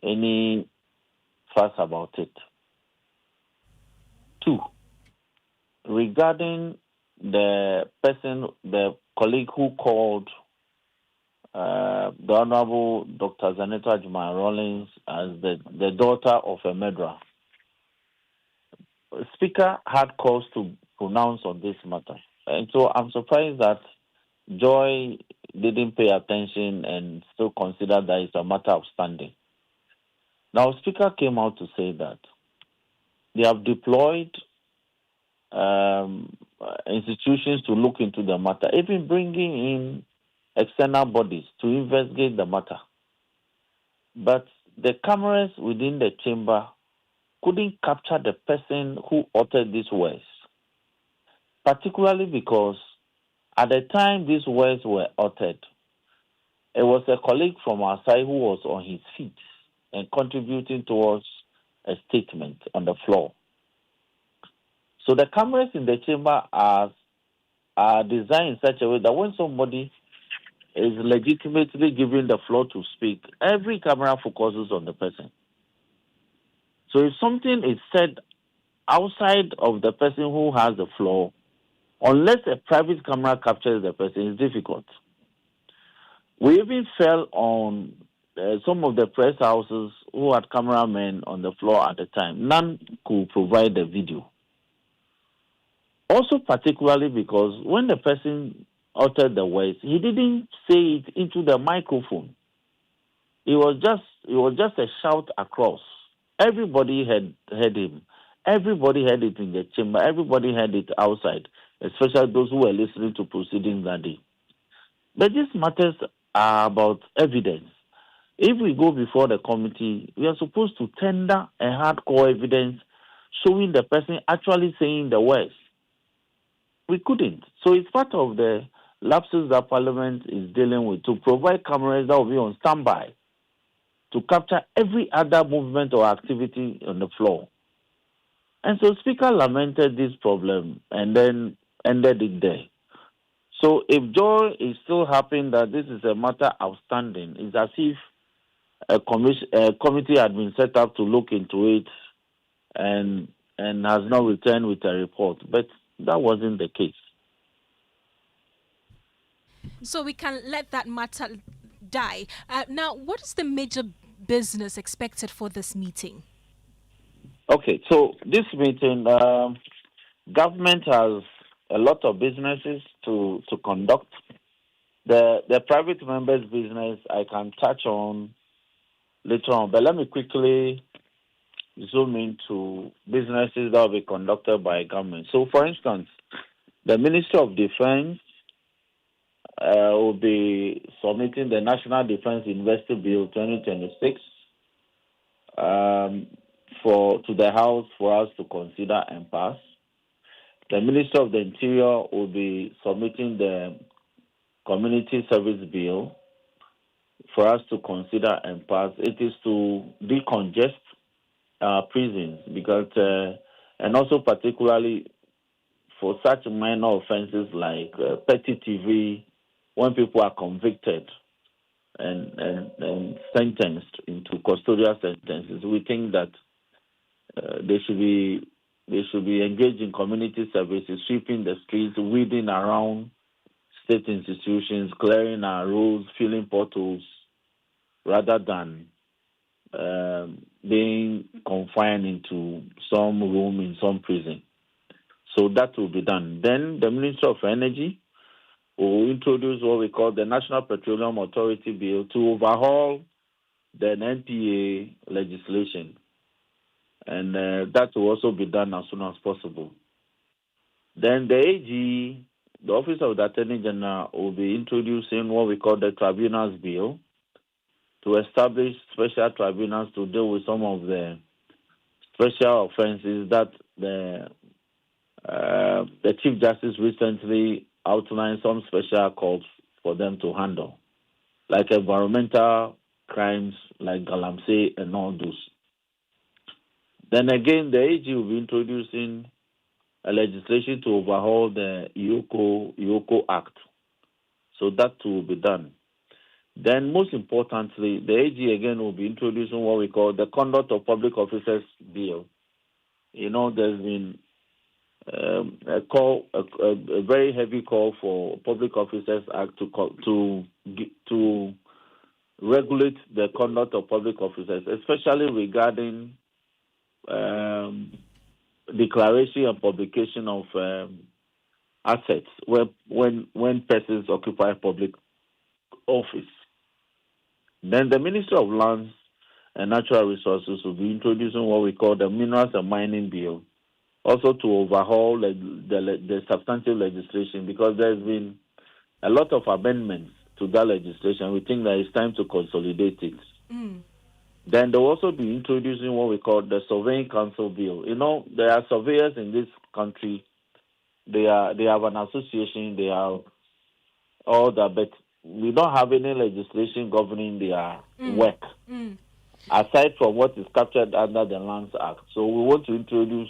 Speaker 10: any fuss about it. Two, regarding the colleague who called the Honorable Dr. Zaneto Ajuman Rawlings as the daughter of a murderer. Speaker had cause to pronounce on this matter. And so I'm surprised that Joy didn't pay attention and still consider that it's a matter of standing. Now, Speaker came out to say that they have deployed institutions to look into the matter, even bringing in external bodies to investigate the matter. But the cameras within the chamber couldn't capture the person who uttered these words, particularly because at the time these words were uttered, it was a colleague from our side who was on his feet and contributing towards a statement on the floor. So the cameras in the chamber are designed in such a way that when somebody is legitimately given the floor to speak, every camera focuses on the person. So if something is said outside of the person who has the floor, unless a private camera captures the person, it's difficult. We even fell on some of the press houses who had cameramen on the floor at the time. None could provide the video. Also, particularly because when the person uttered the words, he didn't say it into the microphone. It was just a shout across. Everybody heard him. Everybody heard it in the chamber. Everybody heard it outside, especially those who were listening to proceedings that day. But these matters are about evidence. If we go before the committee, we are supposed to tender a hardcore evidence showing the person actually saying the words. We couldn't. So it's part of the lapses that Parliament is dealing with, to provide cameras that will be on standby to capture every other movement or activity on the floor. And so Speaker lamented this problem and then ended it there. So if Joy is still happy that this is a matter outstanding, it's as if a committee had been set up to look into it and has not returned with a report. But that wasn't the case.
Speaker 11: So we can let that matter die. Now, what is the major business expected for this meeting?
Speaker 10: Okay, so this meeting, government has a lot of businesses to conduct. The private members' business I can touch on later on, but let me quickly zoom into businesses that will be conducted by government. So, for instance, the Ministry of Defense will be submitting the National Defense Investor Bill 2026 to the House for us to consider and pass. The Minister of the Interior will be submitting the Community Service Bill for us to consider and pass. It is to decongest prisons because, and also particularly for such minor offenses like petty TV, when people are convicted and sentenced into custodial sentences, we think that they should be engaged in community services, sweeping the streets, weeding around state institutions, clearing our roads, filling potholes, rather than being confined into some room in some prison. So that will be done. Then the Minister of Energy will introduce what we call the National Petroleum Authority Bill to overhaul the NPA legislation. And that will also be done as soon as possible. Then the AG, the Office of the Attorney General, will be introducing what we call the Tribunals Bill to establish special tribunals to deal with some of the special offenses that the Chief Justice recently outlined some special calls for them to handle, like environmental crimes like Galamsey and all those. Then again, the AG will be introducing a legislation to overhaul the IOCO Act. So that will be done. Then most importantly, the AG again will be introducing what we call the Conduct of Public Officers Bill. You know, there's been a very heavy call for Public Officers Act to regulate the conduct of public officers, especially regarding declaration and publication of assets when persons occupy public office. Then the Ministry of Lands and Natural Resources will be introducing what we call the Minerals and Mining Bill, also to overhaul the substantive legislation, because there's been a lot of amendments to that legislation. We think that it's time to consolidate it. Then they'll also be introducing what we call the Surveying Council Bill. You know, there are surveyors in this country. They have an association. They have all that, but we don't have any legislation governing their work, aside from what is captured under the Lands Act. So we want to introduce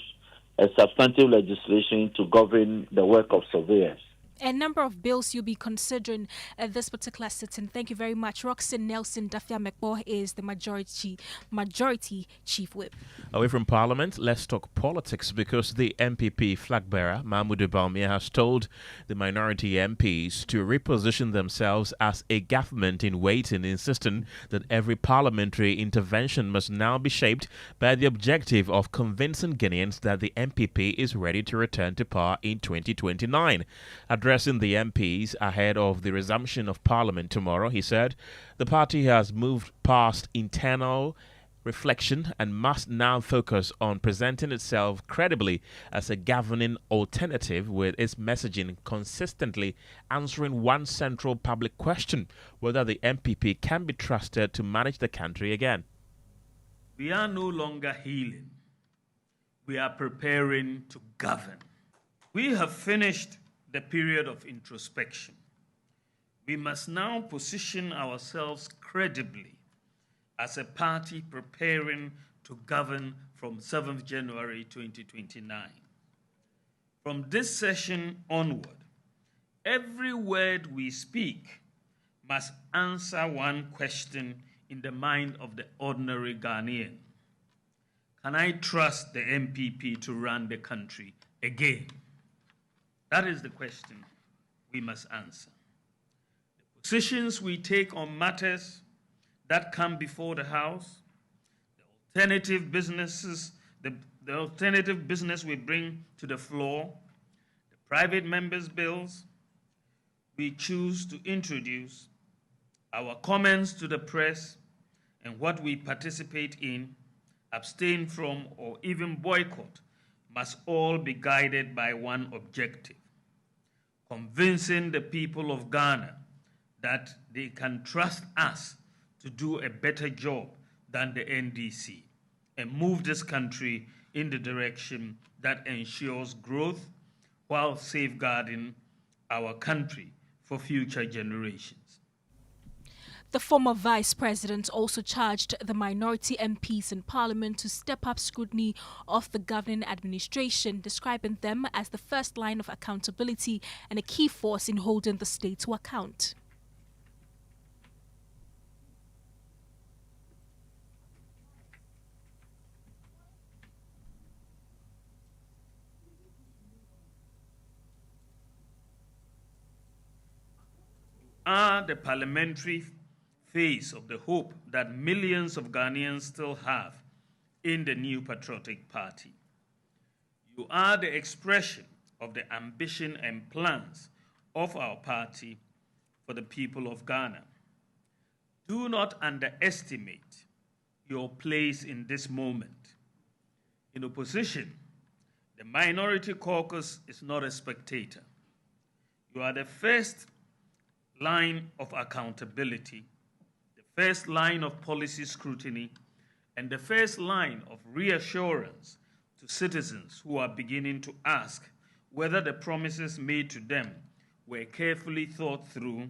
Speaker 10: a substantive legislation to govern the work of surveyors.
Speaker 11: A number of bills you'll be considering at this particular sitting. Thank you very much. Roxanne Nelson Dafia Mekbo is the majority chief whip.
Speaker 9: Away from Parliament, let's talk politics, because the MPP flag bearer, Mahmoud Bawumia, has told the minority MPs to reposition themselves as a government in waiting, insisting that every parliamentary intervention must now be shaped by the objective of convincing Guineans that the MPP is ready to return to power in 2029. Addressing the MPs ahead of the resumption of Parliament tomorrow, he said the party has moved past internal reflection and must now focus on presenting itself credibly as a governing alternative, with its messaging consistently answering one central public question: whether the MPP can be trusted to manage the country again.
Speaker 12: We are no longer healing. We are preparing to govern. We have finished the period of introspection. We must now position ourselves credibly as a party preparing to govern from 7th January 2029. From this session onward, every word we speak must answer one question in the mind of the ordinary Ghanaian. Can I trust the MPP to run the country again? That is the question we must answer. The positions we take on matters that come before the House, the alternative business we bring to the floor, the private members' bills we choose to introduce, our comments to the press, and what we participate in, abstain from, or even boycott, must all be guided by one objective: convincing the people of Ghana that they can trust us to do a better job than the NDC and move this country in the direction that ensures growth while safeguarding our country for future generations.
Speaker 11: The former vice president also charged the minority MPs in parliament to step up scrutiny of the governing administration, describing them as the first line of accountability and a key force in holding the state to account.
Speaker 12: Are the parliamentary face of the hope that millions of Ghanaians still have in the new patriotic party. You are the expression of the ambition and plans of our party for the people of Ghana. Do not underestimate your place in this moment. In opposition, the minority caucus is not a spectator. You are the first line of accountability, the first line of policy scrutiny, and the first line of reassurance to citizens who are beginning to ask whether the promises made to them were carefully thought through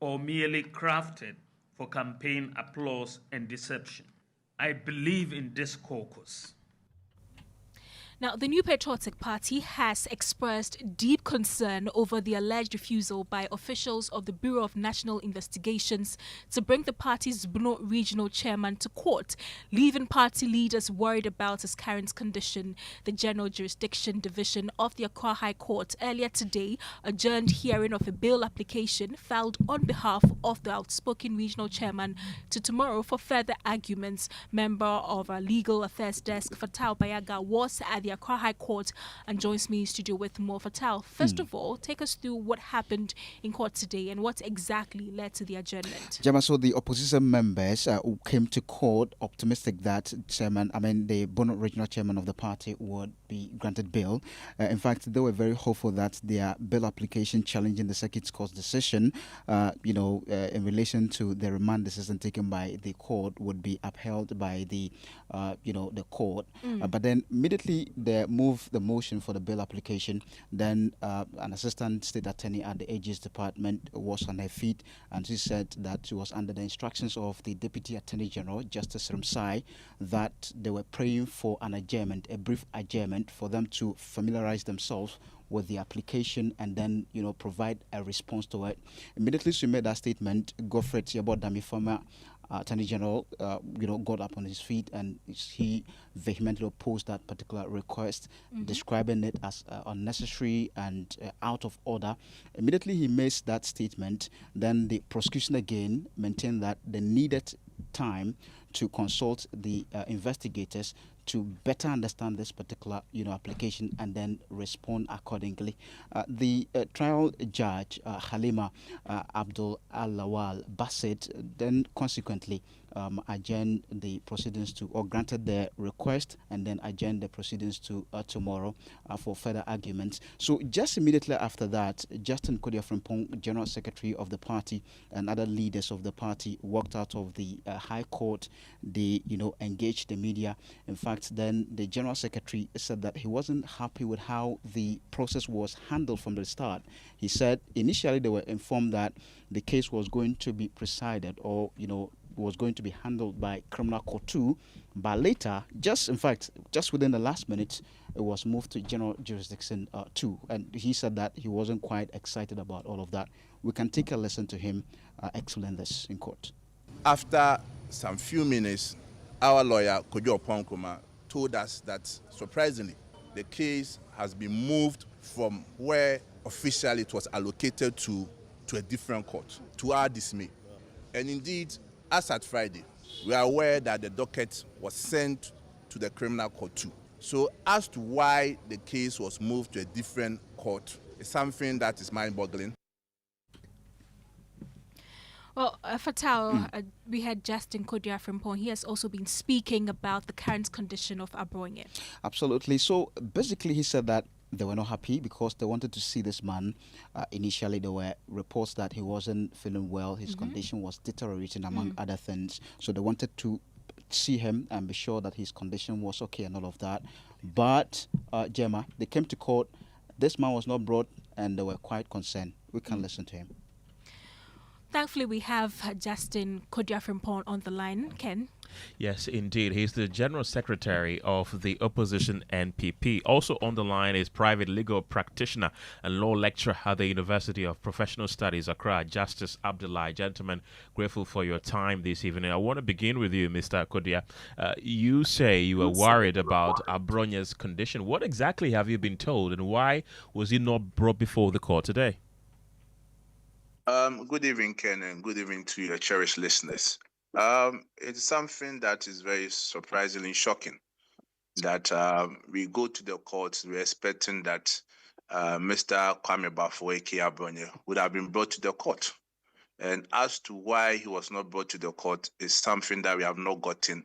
Speaker 12: or merely crafted for campaign applause and deception. I believe in this caucus.
Speaker 11: Now, the New Patriotic Party has expressed deep concern over the alleged refusal by officials of the Bureau of National Investigations to bring the party's Brno regional chairman to court, leaving party leaders worried about his current condition. The General Jurisdiction Division of the Accra High Court earlier today adjourned hearing of a bail application filed on behalf of the outspoken regional chairman to tomorrow for further arguments. Member of our Legal Affairs Desk, Fatal Bayaga, was at the Accra High Court and joins me in studio with more. Fatal, first of all, take us through what happened in court today and what exactly led to the adjournment.
Speaker 13: Gemma, so the opposition members who came to court optimistic that the Brno regional chairman of the party would be granted bail. In fact, they were very hopeful that their bail application challenging the Circuit Court's decision, in relation to the remand decision taken by the court would be upheld by the court. But then immediately they moved the motion for the bail application. Then an assistant state attorney at the AG's department was on her feet, and she said that she was under the instructions of the Deputy Attorney General, Justice Ramsai, that they were praying for an adjournment, a brief adjournment, for them to familiarize themselves with the application and then, provide a response to it. Immediately she made that statement, Godfrey Tiabodami, former Attorney General, got up on his feet and he vehemently opposed that particular request, describing it as unnecessary and out of order. Immediately he made that statement. Then the prosecution again maintained that they needed time to consult the investigators to better understand this particular application and then respond accordingly. The trial judge, Halima Abdul Al-Lawal Bassett, then consequently adjourned the proceedings granted the request and then adjourned the proceedings to tomorrow for further arguments. So just immediately after that, Justin Kodia Frimpong, General Secretary of the party, and other leaders of the party walked out of the High Court. They, engaged the media. In fact, then the General Secretary said that he wasn't happy with how the process was handled from the start. He said initially they were informed that the case was going to be presided or, was going to be handled by Criminal Court 2, but later, just within the last minute, it was moved to General Jurisdiction 2. And he said that he wasn't quite excited about all of that. We can take a listen to him explain this in court.
Speaker 14: After some few minutes, our lawyer, Kojo Brace, told us that, surprisingly, the case has been moved from where officially it was allocated to a different court, to our dismay. And indeed, as at Friday, we are aware that the docket was sent to the Criminal Court 2. So as to why the case was moved to a different court is something that is mind-boggling.
Speaker 11: Well, Fatal, we had Justin Kodia Frimpong. He has also been speaking about the current condition of Abronye.
Speaker 13: Absolutely. So basically he said that they were not happy because they wanted to see this man. Initially, there were reports that he wasn't feeling well. His condition was deteriorating, among other things. So they wanted to see him and be sure that his condition was okay and all of that. But, Gemma, they came to court. This man was not brought, and they were quite concerned. We can listen to him.
Speaker 11: Thankfully, we have Justin Kodia Frimpong on the line. Ken?
Speaker 9: Yes, indeed. He's the General Secretary of the opposition NPP. Also on the line is private legal practitioner and law lecturer at the University of Professional Studies, Accra, Justice Abdullah. Gentlemen, grateful for your time this evening. I want to begin with you, Mr. Kodia. You say you were worried about Abronye's condition. What exactly have you been told, and why was he not brought before the court today?
Speaker 14: Good evening, Ken, and good evening to your cherished listeners. It's something that is very surprisingly shocking that we go to the courts, we're expecting that Mr. Kwame Bafo-Eke Abronye would have been brought to the court. And as to why he was not brought to the court is something that we have not gotten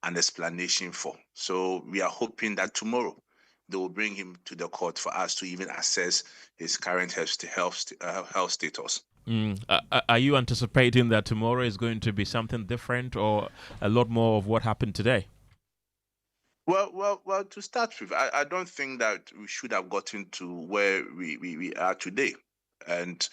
Speaker 14: an explanation for. So we are hoping that tomorrow they will bring him to the court for us to even assess his current health status.
Speaker 9: Are you anticipating that tomorrow is going to be something different or a lot more of what happened today?
Speaker 14: Well. To start with, I don't think that we should have gotten to where we are today, and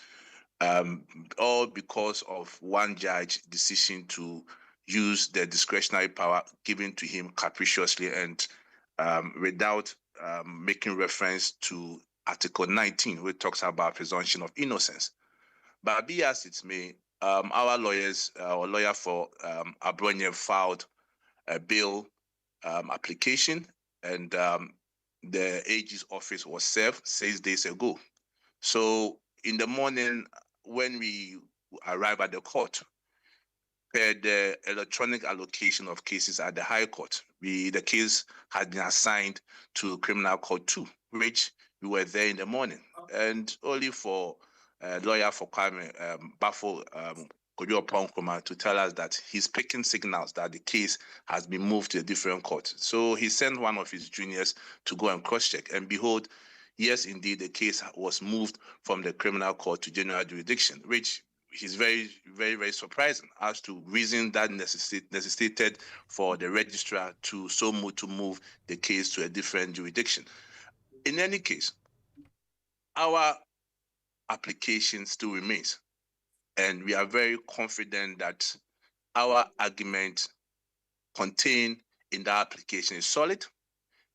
Speaker 14: all because of one judge's decision to use the discretionary power given to him capriciously and without making reference to Article 19, which talks about presumption of innocence. But be as it may, our lawyers, or lawyer for Abronye filed a bail application, and the AG's office was served 6 days ago. So in the morning, when we arrive at the court, per the electronic allocation of cases at the High Court, the case had been assigned to Criminal Court 2, which we were there in the morning, and only for lawyer for Kwame Bafo Kojo Brace to tell us that he's picking signals that the case has been moved to a different court. So he sent one of his juniors to go and cross-check, and behold, yes, indeed, the case was moved from the criminal court to general jurisdiction, which is very, very, very surprising as to reason that necessitated for the registrar to move the case to a different jurisdiction. In any case, our application still remains, and we are very confident that our argument contained in that application is solid,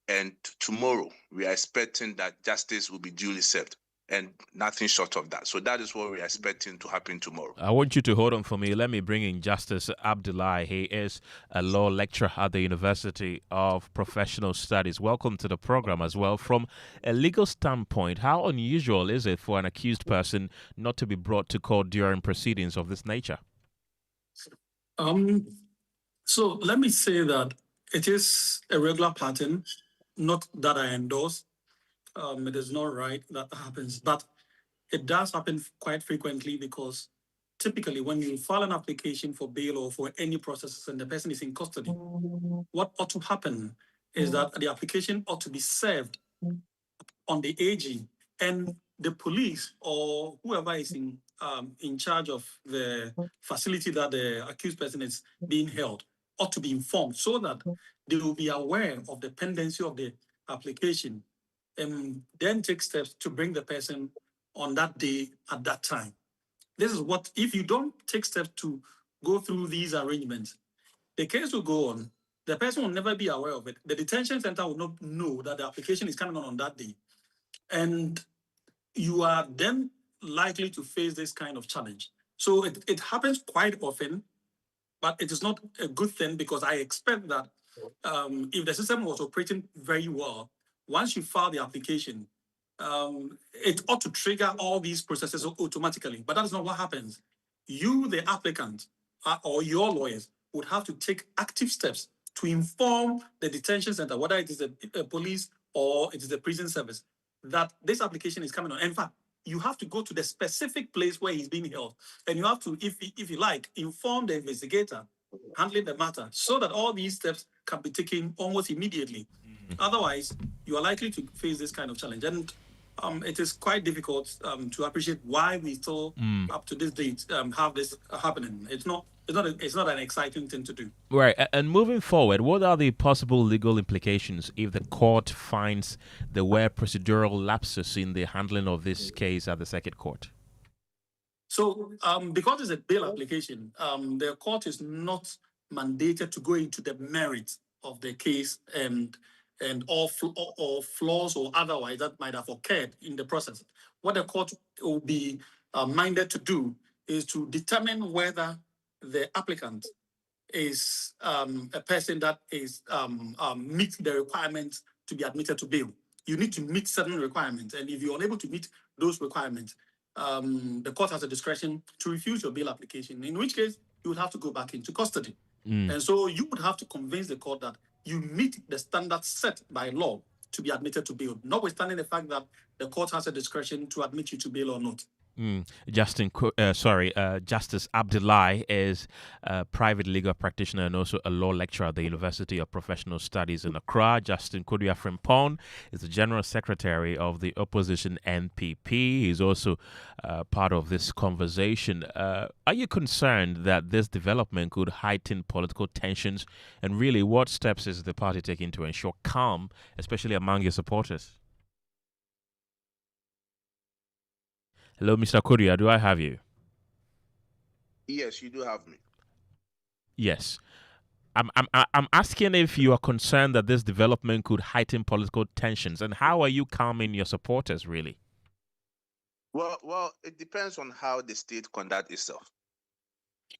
Speaker 14: and tomorrow we are expecting that justice will be duly served, and nothing short of that. So that is what we are expecting to happen tomorrow.
Speaker 9: I want you to hold on for me. Let me bring in Justice Abdullah. He is a law lecturer at the University of Professional Studies. Welcome to the program as well. From a legal standpoint, how unusual is it for an accused person not to be brought to court during proceedings of this nature?
Speaker 15: So let me say that it is a regular pattern, not that I endorse. It is not right that happens, but it does happen quite frequently, because typically when you file an application for bail or for any process and the person is in custody, what ought to happen is that the application ought to be served on the AG, and the police or whoever is in charge of the facility that the accused person is being held ought to be informed, so that they will be aware of the pendency of the application, and then take steps to bring the person on that day at that time. This is what, if you don't take steps to go through these arrangements, the case will go on. The person will never be aware of it. The detention center will not know that the application is coming on that day. And you are then likely to face this kind of challenge. So it happens quite often, but it is not a good thing, because I expect that if the system was operating very well, once you file the application, it ought to trigger all these processes automatically. But that is not what happens. You, the applicant, or your lawyers, would have to take active steps to inform the detention center, whether it is the police or it is the prison service, that this application is coming on. In fact, you have to go to the specific place where he's being held, and you have to, if you like, inform the investigator handling the matter, so that all these steps can be taken almost immediately. Otherwise, you are likely to face this kind of challenge. And it is quite difficult to appreciate why we still, up to this date, have this happening. It's not an exciting thing to do.
Speaker 9: Right. And moving forward, what are the possible legal implications if the court finds there were procedural lapses in the handling of this case at the Circuit Court?
Speaker 15: So, because it's a bail application, the court is not mandated to go into the merits of the case and all flaws or otherwise that might have occurred in the process. What the court will be minded to do is to determine whether the applicant is a person that is meets the requirements to be admitted to bail. You need to meet certain requirements, and if you're unable to meet those requirements, the court has a discretion to refuse your bail application, in which case you would have to go back into custody. And so you would have to convince the court that you meet the standards set by law to be admitted to bail, notwithstanding the fact that the court has a discretion to admit you to bail or not.
Speaker 9: Justice Abdullah is a private legal practitioner and also a law lecturer at the University of Professional Studies in Accra. Justin Kodia Frimpong is the General Secretary of the opposition NPP. He's also part of this conversation. Are you concerned that this development could heighten political tensions? And really, what steps is the party taking to ensure calm, especially among your supporters? Hello, Mr. Kodia, do I have you?
Speaker 14: Yes, you do have me.
Speaker 9: Yes. I'm asking if you are concerned that this development could heighten political tensions, and how are you calming your supporters, really?
Speaker 14: Well, it depends on how the state conduct itself.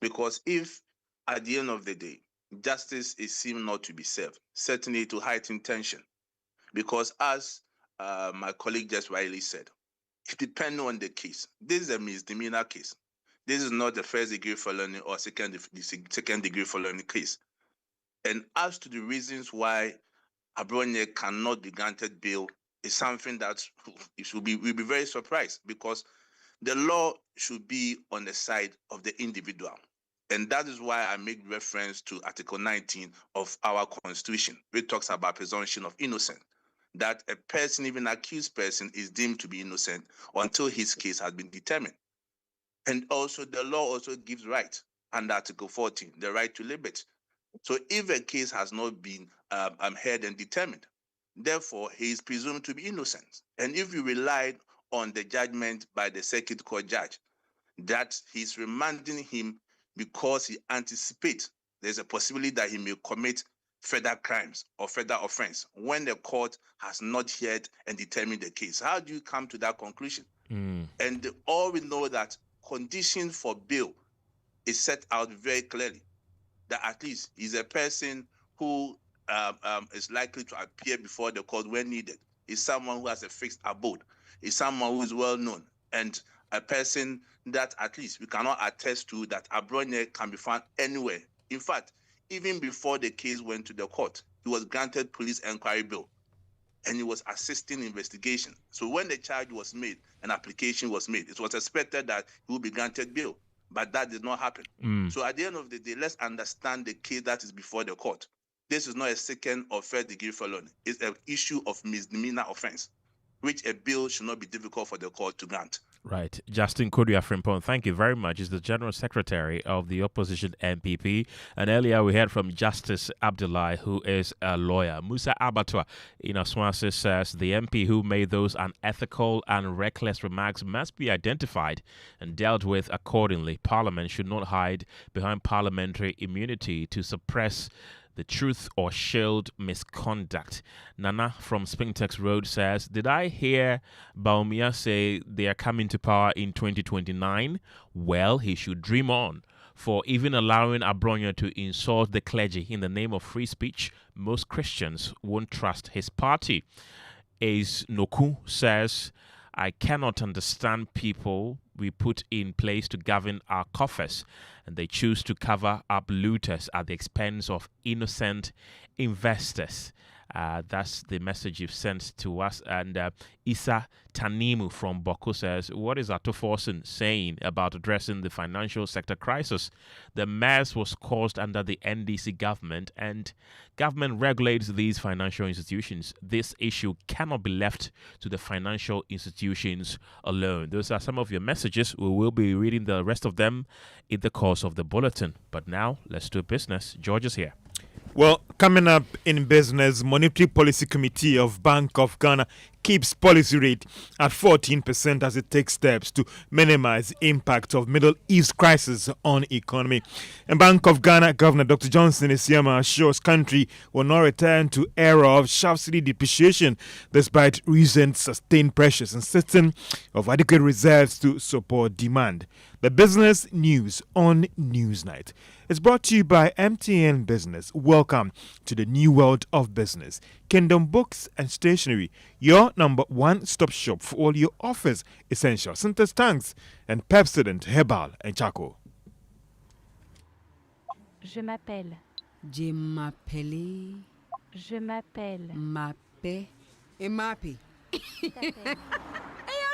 Speaker 14: Because if at the end of the day, justice is seen not to be served, certainly to heighten tension. Because as my colleague just rightly said, it depends on the case. This is a misdemeanor case. This is not a first degree felony or second degree felony case. And as to the reasons why Abronye cannot be granted bail, is something that we'll be very surprised, because the law should be on the side of the individual. And that is why I make reference to Article 19 of our Constitution, which talks about presumption of innocence, that a person, even accused person, is deemed to be innocent until his case has been determined. And also the law also gives right under Article 14, the right to liberty. So if a case has not been heard and determined, therefore he is presumed to be innocent. And if you relied on the judgment by the circuit court judge that he's remanding him because he anticipates there's a possibility that he may commit further crimes or further offense when the court has not heard and determined the case, how do you come to that conclusion? And all we know that condition for bail is set out very clearly, that at least he's a person who is likely to appear before the court when needed. Is someone who has a fixed abode. Is someone who is well known, and a person that at least we cannot attest to that Abronye can be found anywhere. In fact, even before the case went to the court, he was granted police inquiry bail, and he was assisting investigation. So when the charge was made, an application was made, it was expected that he would be granted bail, but that did not happen. So at the end of the day, let's understand the case that is before the court. This is not a second or third degree felony. It's an issue of misdemeanor offense, which a bill should not be difficult for the court to grant.
Speaker 9: Right. Justin Kodua Frimpong, thank you very much. He's the General Secretary of the opposition MPP. And earlier we heard from Justice Abdullahi, who is a lawyer. Musa Abatwa in Aswasi says the MP who made those unethical and reckless remarks must be identified and dealt with accordingly. Parliament should not hide behind parliamentary immunity to suppress the truth or shield misconduct. Nana from Spintex Road says, did I hear Baumia say they are coming to power in 2029? Well, he should dream on. For even allowing Abronye to insult the clergy in the name of free speech, most Christians won't trust his party. Ace Noku says, I cannot understand people we put in place to govern our coffers, and they choose to cover up looters at the expense of innocent investors. That's the message you've sent to us. And Isa Tanimu from Boko says, what is Atoforsen saying about addressing the financial sector crisis? The mess was caused under the NDC government, and government regulates these financial institutions. This issue cannot be left to the financial institutions alone. Those are some of your messages. We will be reading the rest of them in the course of the bulletin. But now, let's do business. George is here.
Speaker 16: Well, coming up in business, Monetary Policy Committee of Bank of Ghana keeps policy rate at 14% as it takes steps to minimize impact of Middle East crisis on economy. And Bank of Ghana Governor Dr. Johnson Isiama assures country will not return to era of sharp cedi depreciation despite recent sustained pressures, insisting of adequate reserves to support demand. The business news on Newsnight is brought to you by MTN Business. Welcome to the new world of business. Kingdom Books and Stationery, your number one-stop shop for all your office essentials, Sintex tanks, and Pepsodent, Herbal, and Charcoal.
Speaker 17: Je m'appelle.
Speaker 23: Je m'appelle.
Speaker 17: Je m'appelle.
Speaker 23: Mappe. Et mappé. Hey,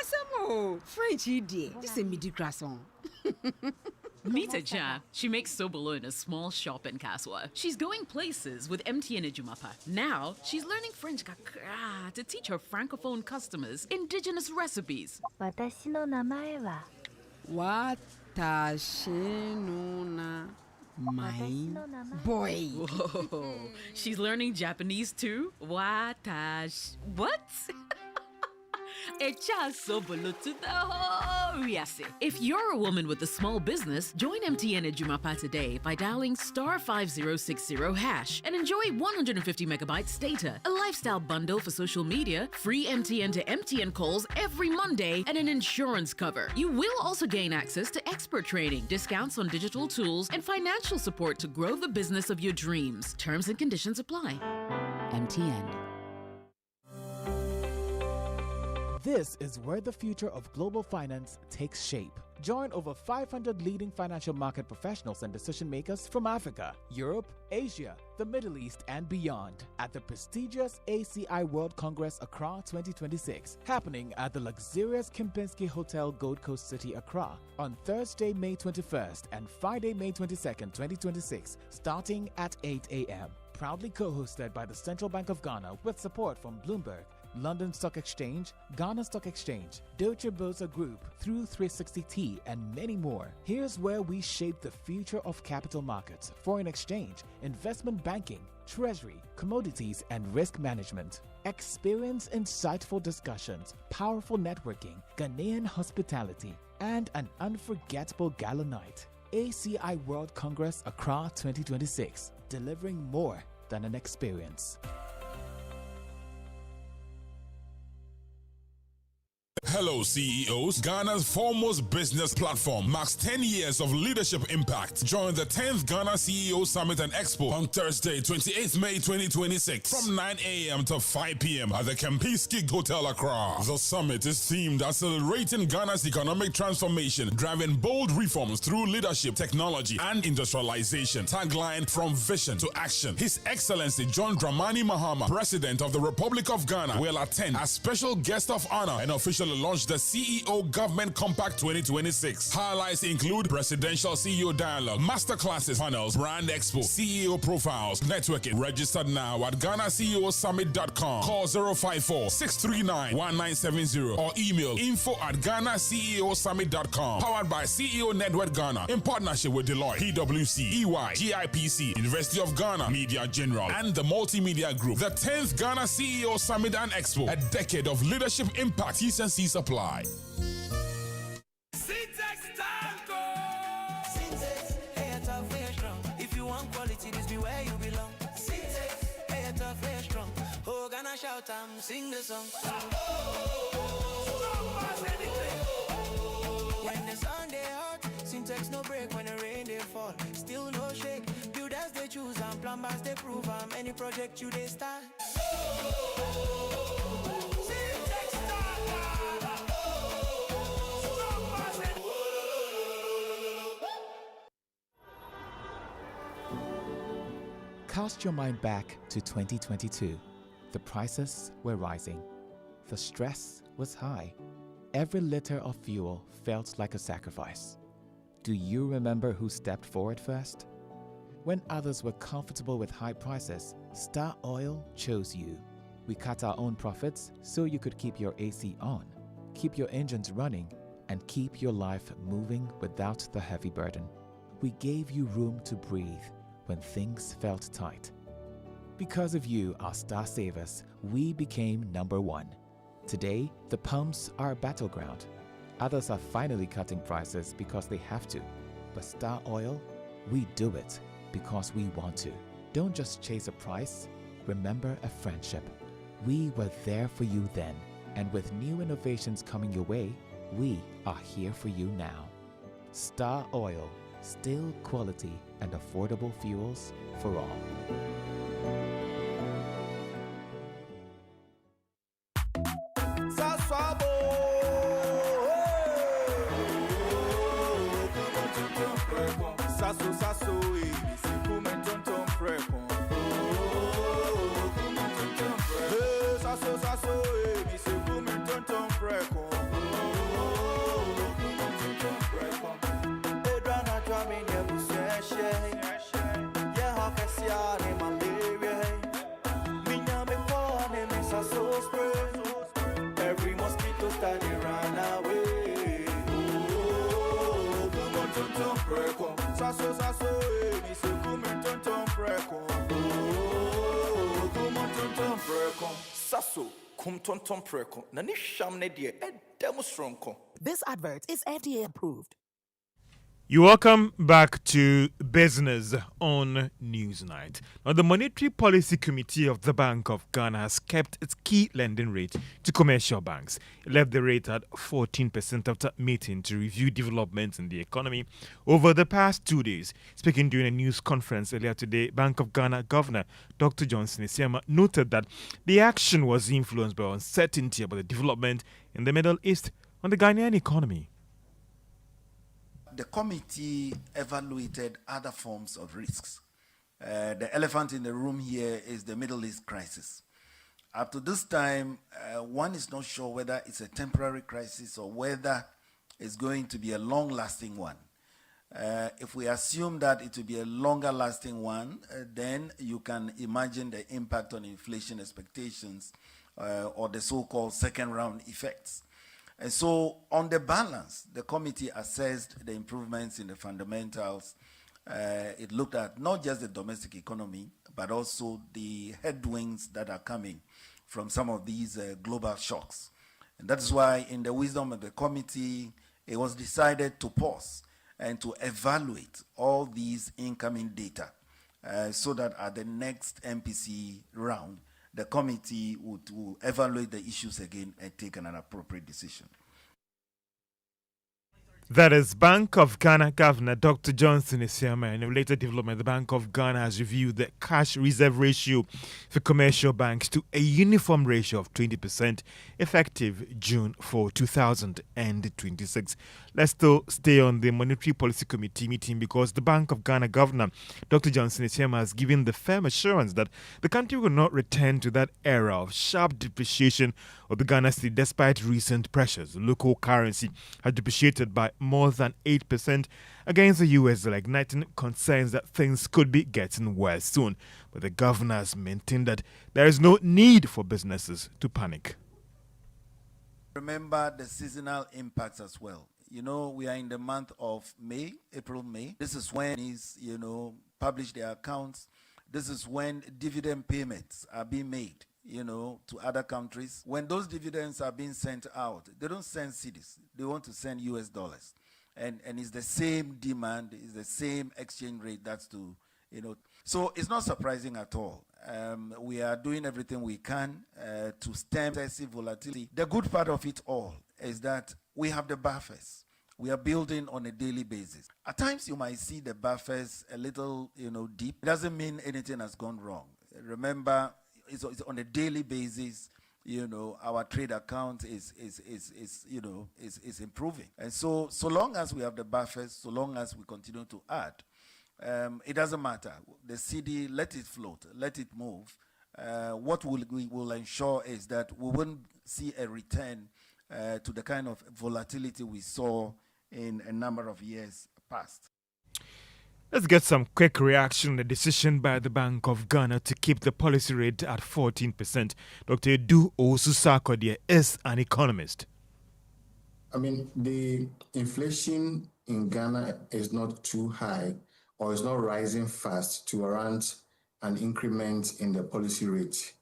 Speaker 23: Asamo. French idiot. This is midi croissant.
Speaker 18: Meet Ajah. She makes Sobolo in a small shop in Kaswa. She's going places with MTN Ejumapa. Now, she's learning French kakra to teach her francophone customers indigenous recipes.
Speaker 17: Watashi no namae wa.
Speaker 23: Watashi no na. My boy.
Speaker 18: Whoa. She's learning Japanese too? Watashi. What? Echa Sobolo to the whole Wiase. If you're a woman with a small business, join MTN Ejumapa today by dialing *5060# and enjoy 150 megabytes data, a lifestyle bundle for social media, free MTN to MTN calls every Monday, and an insurance cover. You will also gain access to expert training, discounts on digital tools, and financial support to grow the business of your dreams. Terms and conditions apply. MTN.
Speaker 19: This is where the future of global finance takes shape. Join over 500 leading financial market professionals and decision makers from Africa, Europe, Asia, the Middle East, and beyond at the prestigious ACI World Congress Accra 2026, happening at the luxurious Kempinski Hotel, Gold Coast City, Accra, on Thursday, May 21st and Friday, May 22nd, 2026, starting at 8 a.m. Proudly co-hosted by the Central Bank of Ghana with support from Bloomberg, London Stock Exchange, Ghana Stock Exchange, Deutsche Börse Group, through 360T, and many more. Here's where we shape the future of capital markets, foreign exchange, investment banking, treasury, commodities, and risk management. Experience insightful discussions, powerful networking, Ghanaian hospitality, and an unforgettable gala night. ACI World Congress Accra 2026, delivering more than an experience.
Speaker 5: Hello, CEOs. Ghana's foremost business platform marks 10 years of leadership impact. Join the 10th Ghana CEO Summit and Expo on Thursday, 28th May 2026 from 9 a.m. to 5 p.m. at the Kempinski Hotel, Accra. The summit is themed Accelerating Ghana's Economic Transformation, driving bold reforms through leadership, technology, and industrialization. Tagline, From Vision to Action. His Excellency John Dramani Mahama, President of the Republic of Ghana, will attend as special guest of honor and officially launch the CEO Government Compact 2026. Highlights include presidential CEO dialogue, masterclasses, panels, brand expo, CEO profiles, networking. Registered now at GhanaCEOSummit.com. Call 054-639-1970 or email info@GhanaCEOSummit.com. Powered by CEO Network Ghana in partnership with Deloitte, PwC, EY, GIPC, University of Ghana, Media General, and the Multimedia Group. The 10th Ghana CEO Summit and Expo, a decade of leadership impact. T&C supply.
Speaker 20: If you want quality, this be where you belong. Hey, tough, hey, strong. Oh, Ghana shout and sing the song. When the sun they hot, syntax no break. When the rain they fall, still no shake. Builders they choose and plumbers they prove. Any project you they start.
Speaker 19: Cast your mind back to 2022. The prices were rising. The stress was high. Every liter of fuel felt like a sacrifice. Do you remember who stepped forward first? When others were comfortable with high prices, Star Oil chose you. We cut our own profits so you could keep your AC on, keep your engines running, and keep your life moving without the heavy burden. We gave you room to breathe when things felt tight. Because of you, our star savers, we became number one. Today, the pumps are a battleground. Others are finally cutting prices because they have to. But Star Oil, we do it because we want to. Don't just chase a price, remember a friendship. We were there for you then, and with new innovations coming your way, we are here for you now. Star Oil, still quality and affordable fuels for all.
Speaker 20: Every mosquito study run away. Sasso, sasso, mi se come tonton preko. Sasso,
Speaker 1: kumtonton preko na ni shamne die edemo
Speaker 23: This advert is FDA approved.
Speaker 16: You welcome back to Business on Newsnight. Now, the Monetary Policy Committee of the Bank of Ghana has kept its key lending rate to commercial banks. It left the rate at 14% after meeting to review developments in the economy over the past 2 days. Speaking during a news conference earlier today, Bank of Ghana Governor Dr. Johnson Isiama noted that the action was influenced by uncertainty about the development in the Middle East on the Ghanaian economy.
Speaker 21: The committee evaluated other forms of risks. The elephant in the room here is the Middle East crisis. Up to this time, one is not sure whether it's a temporary crisis or whether it's going to be a long-lasting one. If we assume that it will be a longer-lasting one, then you can imagine the impact on inflation expectations or the so-called second-round effects. And so, on the balance, the committee assessed the improvements in the fundamentals. It looked at not just the domestic economy, but also the headwinds that are coming from some of these global shocks. And that is why, in the wisdom of the committee, it was decided to pause and to evaluate all these incoming data so that at the next MPC round, the committee would evaluate the issues again and take an appropriate decision.
Speaker 16: That is Bank of Ghana Governor Dr. Johnson Isiama. In a related development, the Bank of Ghana has reviewed the cash reserve ratio for commercial banks to a uniform ratio of 20% effective June 4, 2026. Let's still stay on the Monetary Policy Committee meeting because the Bank of Ghana Governor Dr. Johnson Isiama has given the firm assurance that the country will not return to that era of sharp depreciation of the Ghana cedi despite recent pressures. The local currency has depreciated by more than 8% against the US, igniting concerns that things could be getting worse soon. But the governor has maintained that there is no need for businesses to panic.
Speaker 21: Remember the seasonal impacts as well. You know, we are in the month of May, April, May. This is when publish their accounts. This is when dividend payments are being made, to other countries. When those dividends are being sent out, they don't send cedis. They want to send US dollars. And it's the same demand, it's the same exchange rate that's So it's not surprising at all. We are doing everything we can to stem excessive volatility. The good part of it all is that we have the buffers. We are building on a daily basis. At times you might see the buffers a little, deep. It doesn't mean anything has gone wrong. Remember, it's on a daily basis. Our trade account is improving. And so long as we have the buffers, so long as we continue to add, it doesn't matter. The cedi, let it float, let it move. What we will ensure is that we won't see a return to the kind of volatility we saw in a number of years past.
Speaker 16: Let's get some quick reaction on the decision by the Bank of Ghana to keep the policy rate at 14%. Dr. Edu Osusakode is an economist.
Speaker 22: The inflation in Ghana is not too high or is not rising fast to warrant an increment in the policy rate.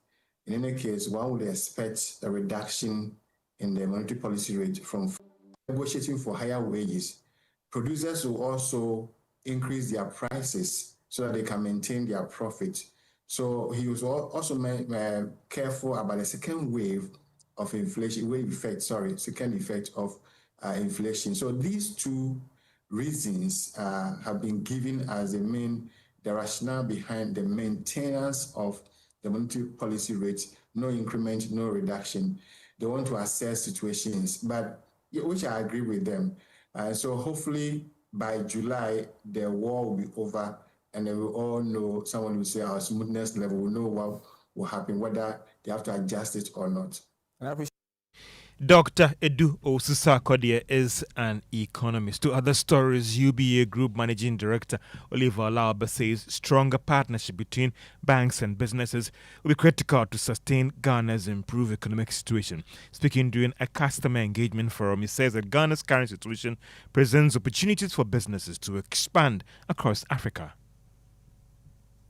Speaker 22: In any case, one would expect a reduction in the monetary policy rate from negotiating for higher wages. Producers will also increase their prices so that they can maintain their profit. So he was also careful about the second wave of inflation, second effect of inflation. So these two reasons have been given as the rationale behind the maintenance of the monetary policy rate, no increment, no reduction. They want to assess situations, but which I agree with them. So hopefully by July, the war will be over, and then we all know, someone will say our smoothness level, will know what will happen, whether they have to adjust it or not.
Speaker 16: Dr. Edu Osusakode is an economist. To other stories, UBA Group Managing Director Oliver Lauber says stronger partnership between banks and businesses will be critical to sustain Ghana's improved economic situation. Speaking during a customer engagement forum, he says that Ghana's current situation presents opportunities for businesses to expand across Africa.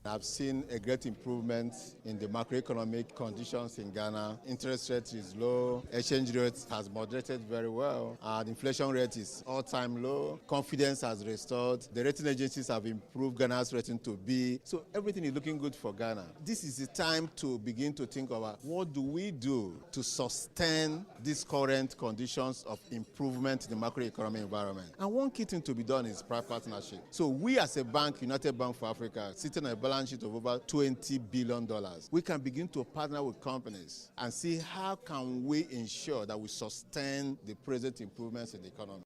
Speaker 2: I've seen a great improvement in the macroeconomic conditions in Ghana. Interest rate is low, exchange rate has moderated very well, and inflation rate is all-time low. Confidence has restored. The rating agencies have improved Ghana's rating to B. So everything is looking good for Ghana. This is the time to begin to think about what do we do to sustain these current conditions of improvement in the macroeconomic environment. And one key thing to be done is private partnership. So we as a bank, United Bank for Africa, sitting on a balance sheet of over $20 billion, we can begin to partner with companies and see how can we ensure that we sustain the present improvements in the economy.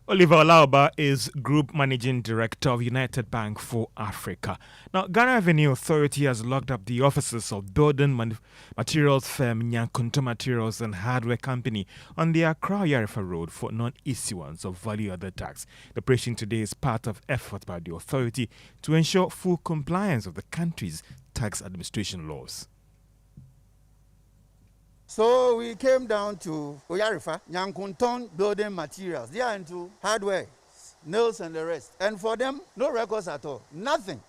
Speaker 16: Oliver Lauba is Group Managing Director of United Bank for Africa. Now, Ghana Revenue Authority has locked up the offices of building materials firm Nyankunto Materials and Hardware Company on the Accra-Yarefa Road for non-issuance of value-added tax. The operation today is part of effort by the authority to ensure full compliance of the country's tax administration laws.
Speaker 3: So we came down to Oyarifa, Nyankunton Building Materials. They are into hardware, nails and the rest. And for them, no records at all. Nothing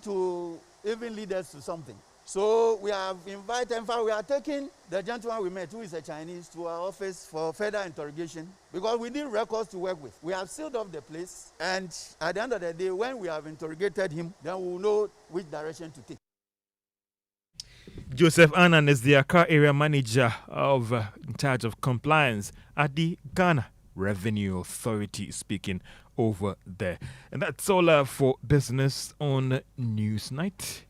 Speaker 3: to even lead us to something. So we have invited, in fact, we are taking the gentleman we met, who is a Chinese, to our office for further interrogation because we need records to work with. We have sealed off the place, and at the end of the day, when we have interrogated him, then we will know which direction to take.
Speaker 16: Joseph Annan is the Accra area manager in charge of compliance at the Ghana Revenue Authority, speaking over there. And that's all for business on Newsnight.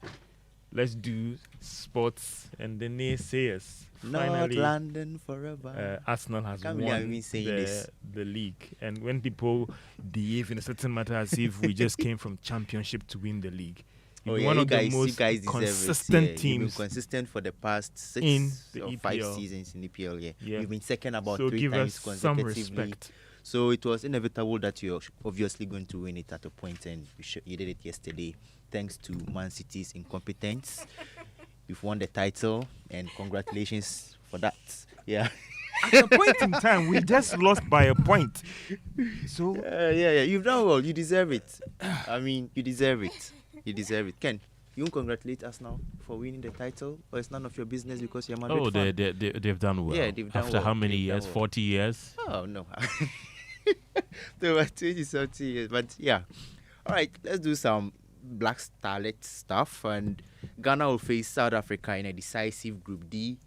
Speaker 16: Let's do sports and the naysayers. Finally,
Speaker 6: Not London forever.
Speaker 16: Arsenal has
Speaker 6: Can't
Speaker 16: won
Speaker 6: believe me saying this.
Speaker 16: the league. And when people behave in a certain matter as if we just came from championship to win the league.
Speaker 6: Oh, yeah,
Speaker 16: One
Speaker 6: you
Speaker 16: of
Speaker 6: guys,
Speaker 16: the most
Speaker 6: you guys deserve
Speaker 16: consistent
Speaker 6: it.
Speaker 16: teams.
Speaker 6: You've been consistent for the past 6
Speaker 16: in the
Speaker 6: or 5
Speaker 16: EPL.
Speaker 6: seasons in EPL. Yeah.
Speaker 16: Yeah.
Speaker 6: You've been second about
Speaker 16: So
Speaker 6: 3
Speaker 16: give
Speaker 6: times
Speaker 16: us some
Speaker 6: consecutively.
Speaker 16: respect.
Speaker 6: So it was inevitable that you're obviously going to win it at a point, and you did it yesterday. Thanks to Man City's incompetence, you've won the title, and congratulations for that. Yeah.
Speaker 16: At a point in time, we just lost by a point. So
Speaker 6: yeah, you've done well. You deserve it. I mean, you deserve it. You deserve it. Ken, you won't congratulate us now for winning the title, or it's none of your business because you're Madrid fan?
Speaker 16: They've done well.
Speaker 6: Yeah, they've done
Speaker 16: After
Speaker 6: well.
Speaker 16: how many
Speaker 6: They've done
Speaker 16: years?
Speaker 6: well.
Speaker 16: 40 years?
Speaker 6: Oh, no. There were 20-something years. But, yeah. All right, let's do some Black Starlet stuff. And Ghana will face South Africa in a decisive Group D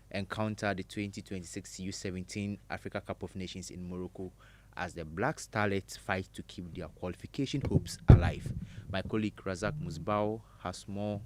Speaker 6: encounter the 2026 U17 Africa Cup of Nations in Morocco as the Black Starlets fight to keep their qualification hopes alive. My colleague Razak Musbao has more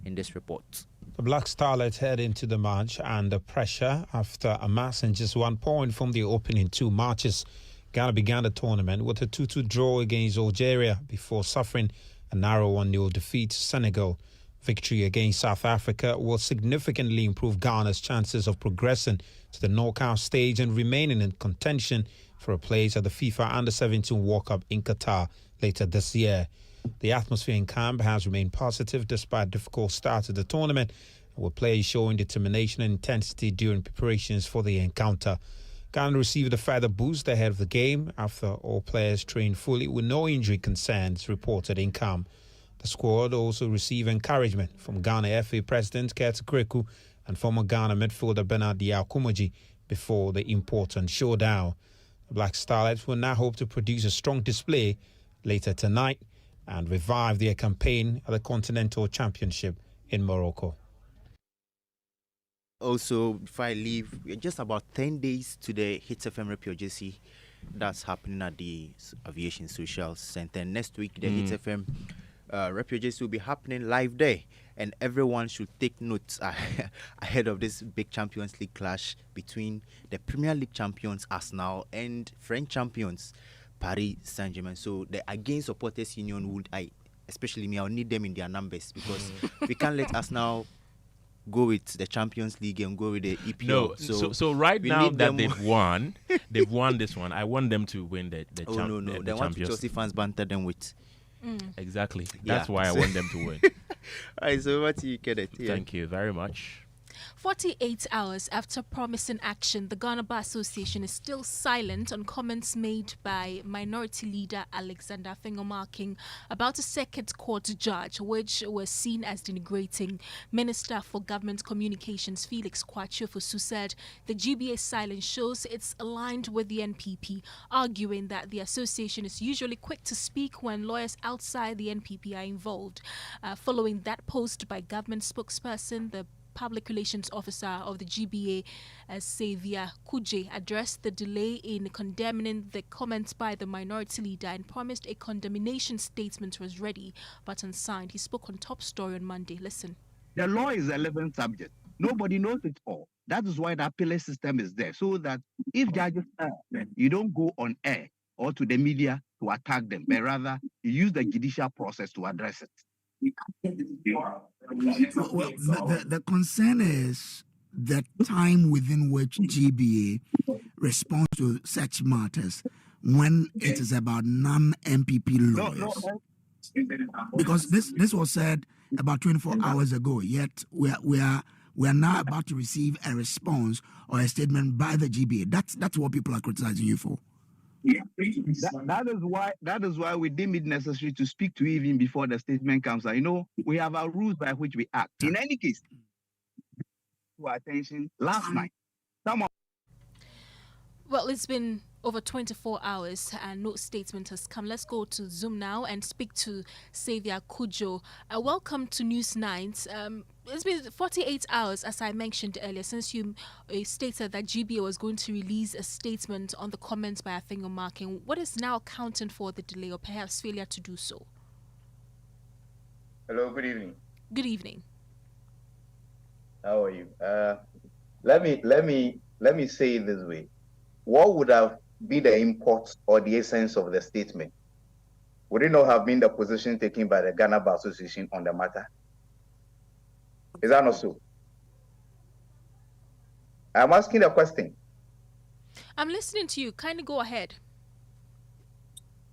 Speaker 6: in this report.
Speaker 24: The Black Starlets head into the match under pressure after amassing just 1 point from the opening 2 matches. Ghana began the tournament with a 2-2 draw against Algeria before suffering a narrow 1-0 defeat to Senegal. Victory against South Africa will significantly improve Ghana's chances of progressing to the knockout stage and remaining in contention for a place at the FIFA Under-17 World Cup in Qatar later this year. The atmosphere in camp has remained positive despite a difficult start to the tournament, with players showing determination and intensity during preparations for the encounter. Ghana received a further boost ahead of the game after all players trained fully with no injury concerns reported in camp. The squad also received encouragement from Ghana FA President Kenneth Kreku and former Ghana midfielder Bernard Diakumaji before the important showdown. The Black Starlets will now hope to produce a strong display later tonight and revive their campaign at the Continental Championship in Morocco.
Speaker 6: Also, before I leave, we're just about 10 days to the Hits FM Gyasi. That's happening at the Aviation Social Center. Next week, the Hits FM Gyasi will be happening live there. And everyone should take notes ahead of this big Champions League clash between the Premier League champions Arsenal and French champions Paris Saint-Germain. So the Against Supporters Union especially me, I'll need them in their numbers because we can't let Arsenal go with the Champions League and go with the EPL.
Speaker 9: No, so right now that they've won this one. I want them to win the Champions.
Speaker 6: They want Chelsea fans banter them with.
Speaker 9: Exactly. That's why I want them to win.
Speaker 6: All right, so over to you, Kenneth.
Speaker 9: Thank you very much.
Speaker 11: 48 hours after promising action, the Ghana Bar Association is still silent on comments made by Minority Leader Alexander Fingomarking about a circuit court judge, which were seen as denigrating. Minister for Government Communications Felix Kwatiofosu said the GBA silence shows it's aligned with the NPP, arguing that the association is usually quick to speak when lawyers outside the NPP are involved. Following that post by government spokesperson, the Public Relations Officer of the GBA, Samuel Kojo, addressed the delay in condemning the comments by the minority leader and promised a condemnation statement was ready but unsigned. He spoke on Top Story on Monday. Listen.
Speaker 4: The law is a living subject. Nobody knows it all. That is why the appellate system is there, so that if judges you don't go on air or to the media to attack them, but rather you use the judicial process to address it.
Speaker 7: Well, the concern is the time within which GBA responds to such matters when it is about non-MPP lawyers. Because this was said about 24 hours ago, yet we are now about to receive a response or a statement by the GBA. That's what people are criticizing you for.
Speaker 4: That is why we deem it necessary to speak to you even before the statement comes out. You know, we have our rules by which we act. In any case, to our attention last night.
Speaker 11: Well, it's been over 24 hours and no statement has come. Let's go to Zoom now and speak to Samuel Kojo. Welcome to News 9. It's been 48 hours, as I mentioned earlier, since you stated that GBA was going to release a statement on the comments by Fingomarking. What is now accounting for the delay or perhaps failure to do so?
Speaker 8: Hello, good evening.
Speaker 11: Good evening.
Speaker 8: How are you? Let me say it this way. What would have been the import or the essence of the statement? Would it not have been the position taken by the Ghana Bar Association on the matter? Is that not so? I'm asking a question.
Speaker 11: I'm listening to you. Kindly go ahead.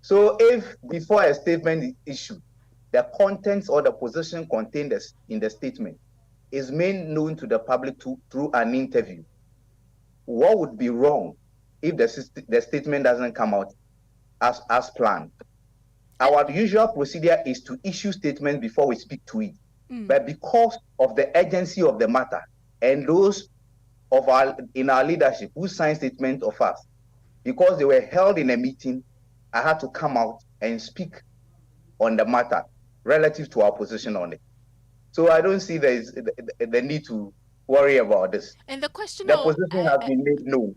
Speaker 8: So if before a statement is issued, the contents or the position contained in the statement is made known to the public through an interview, what would be wrong if the statement doesn't come out as planned? Our usual procedure is to issue statements before we speak to it. But because of the urgency of the matter and those in our leadership who signed statements of us, because they were held in a meeting, I had to come out and speak on the matter relative to our position on it. So I don't see the need to worry about this.
Speaker 11: And the question
Speaker 8: the position has been made known.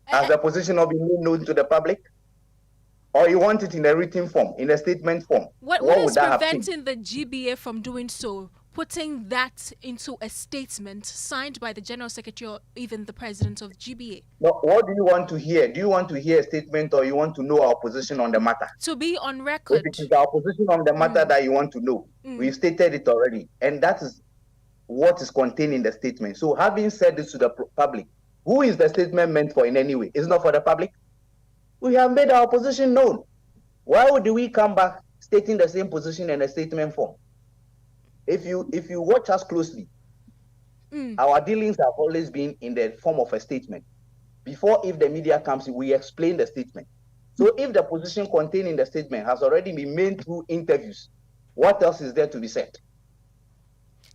Speaker 8: Has the position not been made known to the public? Or you want it in a written form, in a statement form?
Speaker 11: What is preventing the GBA from doing so? Putting that into a statement signed by the General Secretary or even the President of GBA?
Speaker 8: No, what do you want to hear? Do you want to hear a statement or you want to know our position on the matter?
Speaker 11: To be on record.
Speaker 8: If it is our position on the matter that you want to know, we've stated it already. And that is what is contained in the statement. So having said this to the public, who is the statement meant for in any way? It's not for the public. We have made our position known. Why would we come back stating the same position in a statement form? If you watch us closely, our dealings have always been in the form of a statement. Before, if the media comes in, we explain the statement. So if the position contained in the statement has already been made through interviews, what else is there to be said?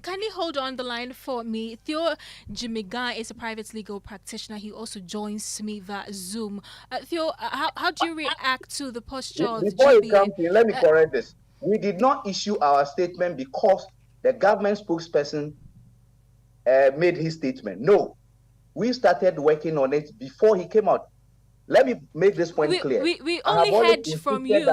Speaker 11: Kindly hold on the line for me. Theo Jimiga is a private legal practitioner. He also joins me via Zoom. Theo, how do you react to the posture of
Speaker 8: Before
Speaker 11: GBA?
Speaker 8: you come in, let me correct this. We did not issue our statement because the government spokesperson made his statement. No, we started working on it before he came out. Let me make this point clear.
Speaker 11: We only heard from you.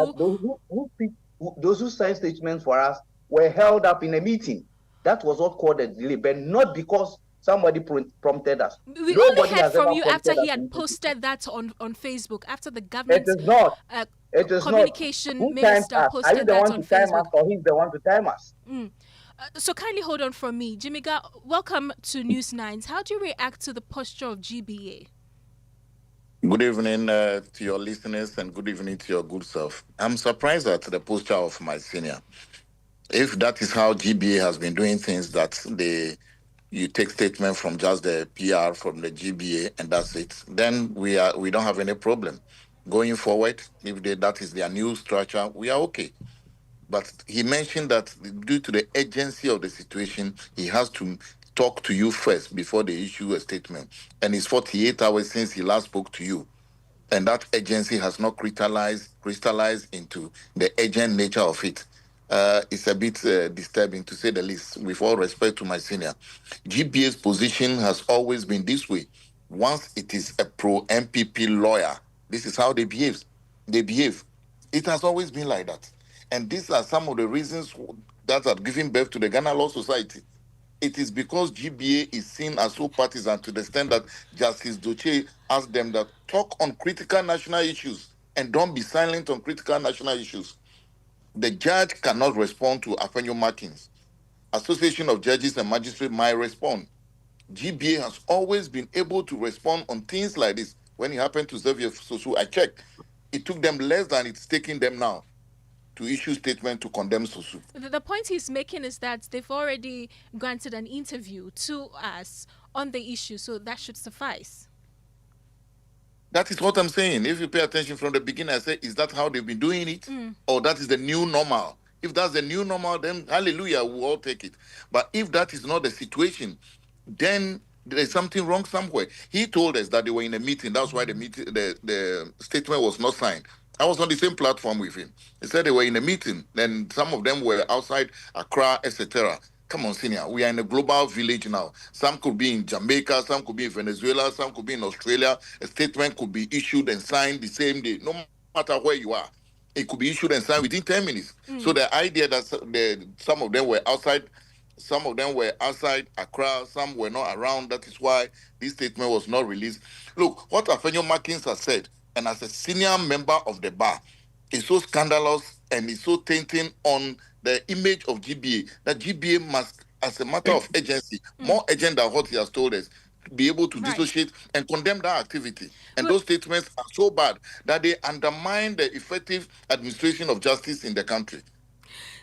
Speaker 8: Those who signed statements for us were held up in a meeting. That was what caused the delay, but not because somebody prompted us.
Speaker 11: We only heard from you after he had posted that on Facebook, after the government communication minister posted that on Facebook. Are you the one to time us
Speaker 8: or he's the one to time us?
Speaker 11: So kindly hold on from me. Jimiga, welcome to News 9. How do you react to the posture of GBA?
Speaker 10: Good evening to your listeners and good evening to your good self. I'm surprised at the posture of my senior. If that is how GBA has been doing things, that they you take statement from just the PR from the GBA and that's it. Then we don't have any problem. Going forward, if that is their new structure, we are okay. But he mentioned that due to the urgency of the situation, he has to talk to you first before they issue a statement. And it's 48 hours since he last spoke to you. And that urgency has not crystallized into the urgent nature of it. It's a bit disturbing, to say the least, with all respect to my senior. GBA's position has always been this way. Once it is a pro-MPP lawyer, this is how they behave. It has always been like that. And these are some of the reasons that are giving birth to the Ghana Law Society. It is because GBA is seen as so partisan to the extent that Justice Doche asked them that talk on critical national issues and don't be silent on critical national issues. The judge cannot respond to Appiah markings. Association of Judges and Magistrates might respond. GBA has always been able to respond on things like this. When it happened to Xavier Sosu, I checked. It took them less than it's taking them now to issue statement to condemn Sosu.
Speaker 11: The point he's making is that they've already granted an interview to us on the issue, so that should suffice.
Speaker 10: That is what I'm saying. If you pay attention from the beginning, I say, is that how they've been doing it? Or that is the new normal? If that's the new normal, then hallelujah, we'll all take it. But if that is not the situation, then there's something wrong somewhere. He told us that they were in a meeting. That's why the statement was not signed. I was on the same platform with him. He said they were in a meeting, then some of them were outside Accra, etc. Come on, senior. We are in a global village now. Some could be in Jamaica, some could be in Venezuela, some could be in Australia. A statement could be issued and signed the same day, no matter where you are. It could be issued and signed within 10 minutes. So the idea that some of them were outside Accra, some were not around. That is why this statement was not released. Look, what Appiah Markins has said, and as a senior member of the bar, is so scandalous and is so tainting on the image of GBA that GBA must, as a matter of urgency, more urgent than what he has told us, be able to dissociate and condemn that activity. And those statements are so bad that they undermine the effective administration of justice in the country.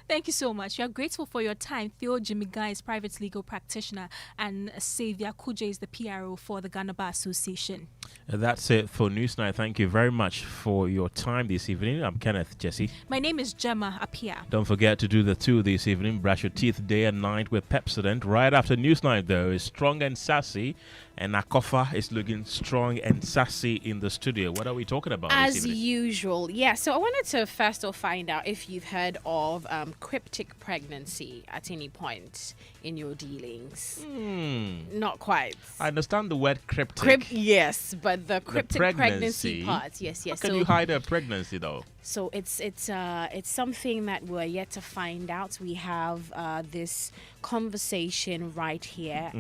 Speaker 11: Thank you so much. We are grateful for your time. Theo Jimmy Guy is private legal practitioner and Samuel Kojo is the PRO for the Ghana Bar Association.
Speaker 9: That's it for Newsnight. Thank you very much for your time this evening. I'm Kenneth, Gyasi.
Speaker 11: My name is Gemma, Appiah.
Speaker 9: Don't forget to do the two this evening. Brush your teeth day and night with Pepsodent. Right after Newsnight, though, is Strong and Sassy. And Akofa is looking strong and sassy in the studio. What are we talking about
Speaker 12: As usual, yeah. So I wanted to first off find out if you've heard of cryptic pregnancy at any point in your dealings. Not quite.
Speaker 9: I understand the word cryptic.
Speaker 12: Yes, but the cryptic pregnancy part. Yes.
Speaker 9: How can you hide a pregnancy, though?
Speaker 12: So it's something that we're yet to find out. We have this conversation right here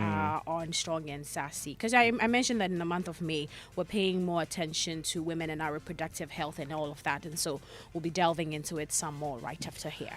Speaker 12: on Strong and Sassy. Because I mentioned that in the month of May, we're paying more attention to women and our reproductive health and all of that. And so we'll be delving into it some more right after here.